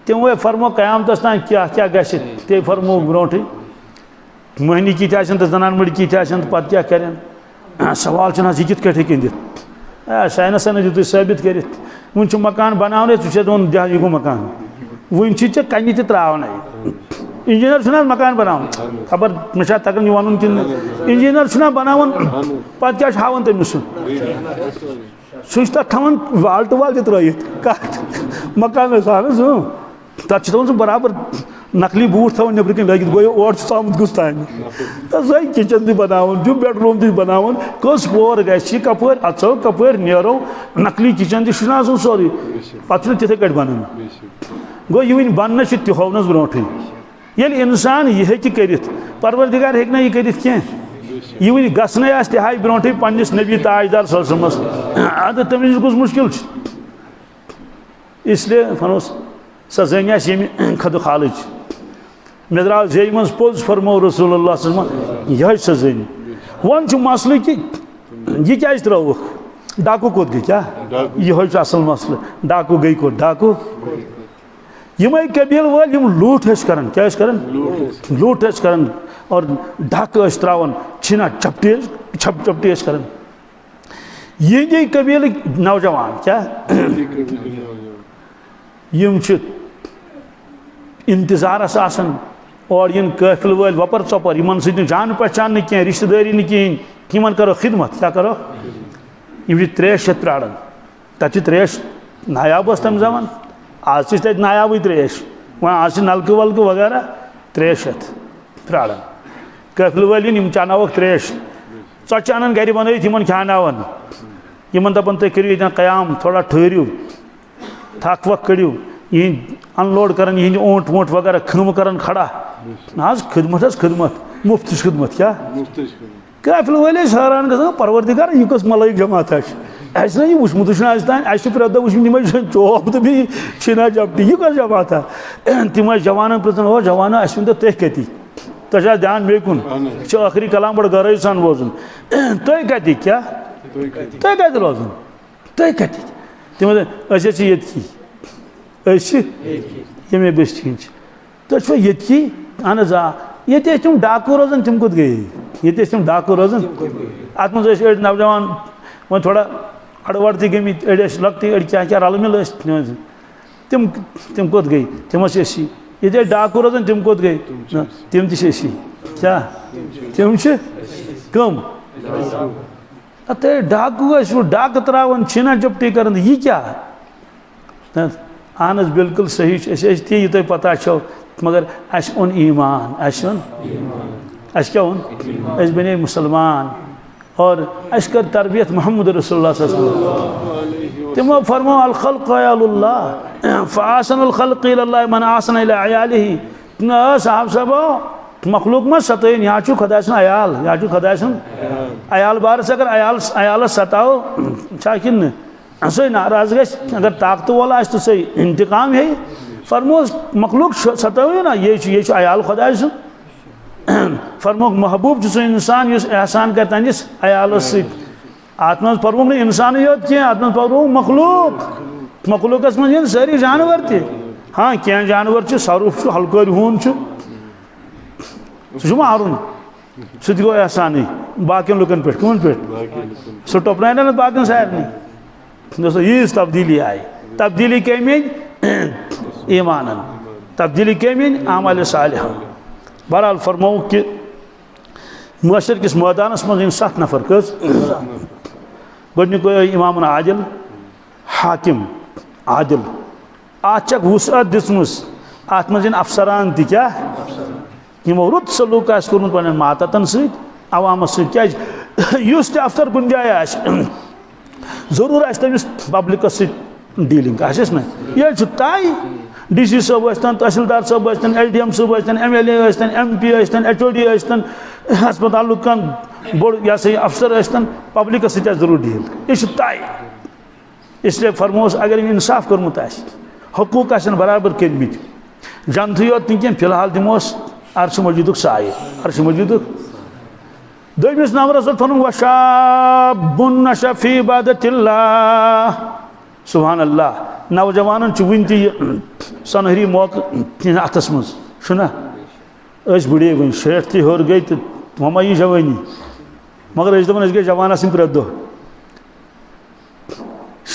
A: तम वो फरमो कयामतस तान क्या क्या गे फरमो ब्रोट महनी कित तो जनान मड़ कित तो पत क्या कर सवाल यह कित हे दित साइंसन दित साबित कर वन मकान बनाने दोन यह गो मकान वन कनि त्रावन इंजीनियर मकान बनान खबर मे तगन वन कि इंजीनियर बनान पत क्या हावन तमिस सह थवान वाल टू वाल त्रत मकान तथ सह बराबर नकली बूट थवान नबर कन लगित गो और आमुत गुस तान सही किचन बनावन जो बेडरूम बनावन कस पोर ग कपर अचो कपर नेरो नकली किचन सोरी पे तिथे कट बनान गो यह वन बन तोवनस ब्रोट ये इंसान यह कर परवरदिगार हे यह कर यह वन गसन तहाई ब्रोट पन्निस नबी ताजदार सलमस अद तमिस गुस मुश्किल इसलिए वनोस सह जन यम खद खालच मे द्राव जे मज पोज फरमो रसूलुल्लाह यह सह जन वन मसल कि यह क्या त्रोक डाकू कोत गई क्या यह असल मसल डाकू गई कोत डाकू यम कबील वाल लूट कर क्या कर लूट कर और ढक त्रावन छिना चपटी चपटी कर ये कबील नौजवान क्या इंतजारस आसन और इन काफिल वाल वपर चपर इन सत जान पहचान कह रिश्तेदारी न कहें करो खिदमत क्या करो ये 3 प्राड़न तत 3 नायाब तम जमान आज तक नायाब 3 वह आज नलक वलक वगैरह 3 प्राड़न काफिल वाल चानव 3 चे अन गर बन खानावन इन दपान तुम करो कयाम थोड़ा ठहरियो थक वक कड़ो यह अनलोड कर ऊँट वूट वगैरह खम कर खड़ा ना खिदमत मुफ्त खिदमत क्या काफिल वाले हैरान ग परवरदिगार यह कस मलाइक जमात ना यह वुचमुत तान प्रे दह वुच चौप तो भी छिना चपटी यह कस जमात तम जवान पृथन हो जवान अस वन तुह कति तुझा ध्यान मे कुन आखिरी कलाम बड़ गहराई सान बोजन तुह कति क्या तुह कत रोजन तुह कति तम ये बस्ती तुम ये अहन ये तुम डाकू रोजान तम कुत गई ये तुम डाकू रोजान अत मज नौजवान वो थोड़ा अड़वड़ ती गमित अड़ लकटी अड़ क्या क्या रल मिल तम तम कोत गई तम ये डाकू रोजान तम कोत गई तम ती क्या तम कम डाकू डाक त्रावन छिना चपटी कर यह क्या अहन बिल्कुल सही ती यह तुम पता छो मगर अस ओन ईमान अस क्या ओन अस बने मुसलमान और अस कर तरबियत मोहम्मद रसूलुल्लाह तमो फरमो अल खल्क़ अयालुल्लाह फ़अहसनुल ख़ल्क़ इलल्लाह मन अहसन इला अयालिही साहब सबो मखलूक मत सतन यहाँ चु खुदा सुन अयाल यहाँ चु खुदा सुन अयाल बारस अगर अयाल सताओ कि सही नाराज ग अगर ताकत वाला तो सही इंतकाम है फरमो मखलूक सताओ ना ये अयाल खुदा सुन फरमो महबूब सह इंसान एहसान कर तहस अयाल अत मज फरमो इंसान योत कह अत मज फरमो मखलूक मखलूकस मज सारी जानवर ते हाँ क्या जानवर सरूफ हल्कर हून सह मारुन सह गो एहसान बाकिन लुकन पे कमन पे सह टोपन ना बाकिन सारे दोस्तों यीज तब्दीली आई तब्दीली कमी ईमान तब्दीली कमी आमाल सालिह बहरहाल फरमो कि मुअशर किस मैदानस मज 7 नफर कस गो इमाम आदिल हाकिम आदिल अत वसअत दिसमस अत मज अफसरान क्या यमो रुत सलूक कोर्मुत पन्न माततन सवामस सस अफसर कुन जाए जरूर तमिस पब्लिकस डीलिंग आस ना ये तय DC साहब तहसीलदार साहब LDM साहब MLA MP HOD हस्पताल बोड़ यह सही अफसर पब्लिकस जरूर डील यह तय इसलिए फरमोस अगर इंसाफ कर्मुत हकूक बराबर कर्मित जनत योत कह फिलहाल दिमोस अर्श मजीदुक साय अर्श मजीदुक दोमिस नंबरस फरम वशाबुन नशा फी इबादतिल्लाह सुभान अल्लाह नौजवान वन सनहरी मौका अतस मना बुढ़े वन 60 ती हर गई तो वह यी जवानी मगर दपान गई जवानस प्रे दह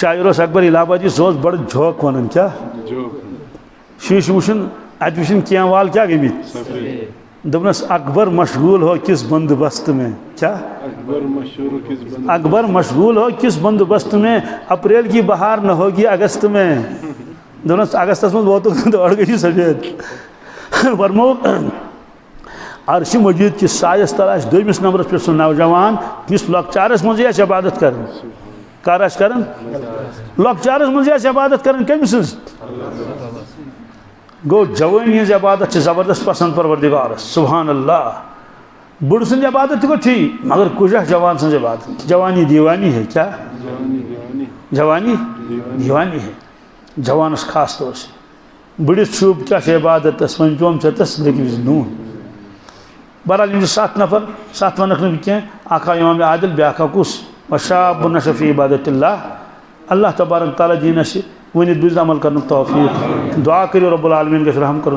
A: शायर अकबर इलाहाबादी सह बड़ झोंक वन क्या शीश वुन अत वुन क्या वाल क्या गमित दपनस अकबर मशगूल हो किस बंदोबस्त में क्या अकबर मशगूल हो किस बंदोबस्त में अप्रैल की बहार न होगी अगस्त में दपनस अगस्तस में वोत दौड़ गई सफेद फरमो अर्श मजीद कि सायस तल दोमिस नंबरस पे सह नौजवान किस लकचारस मज इबादत कर कर लकचारस मज इबादत कर कमिस गो जवानी हज इबादत ज़बरदस्त पसंद परवरदिगार सुभान अल्लाह बुढ़ सद इबादत गो ठीक मगर कुछ जवान सज इबादत जवानी दीवानी है क्या जवानी दीवानी है जवानस खास तौर से बुढ़िस छुप क्या इबादत वन चोम चतस नून बहरहाल 7 नफर 7 वनक कह अखा इमाम आदिल ब्याखा कुस वशाबुन नशा फी इबादतिल्लाह अल्लाह तबारक तआला दीनस वन बुज अमल कर तौफीक दुआ करो रब्बुल आलमीन गछ रहम कर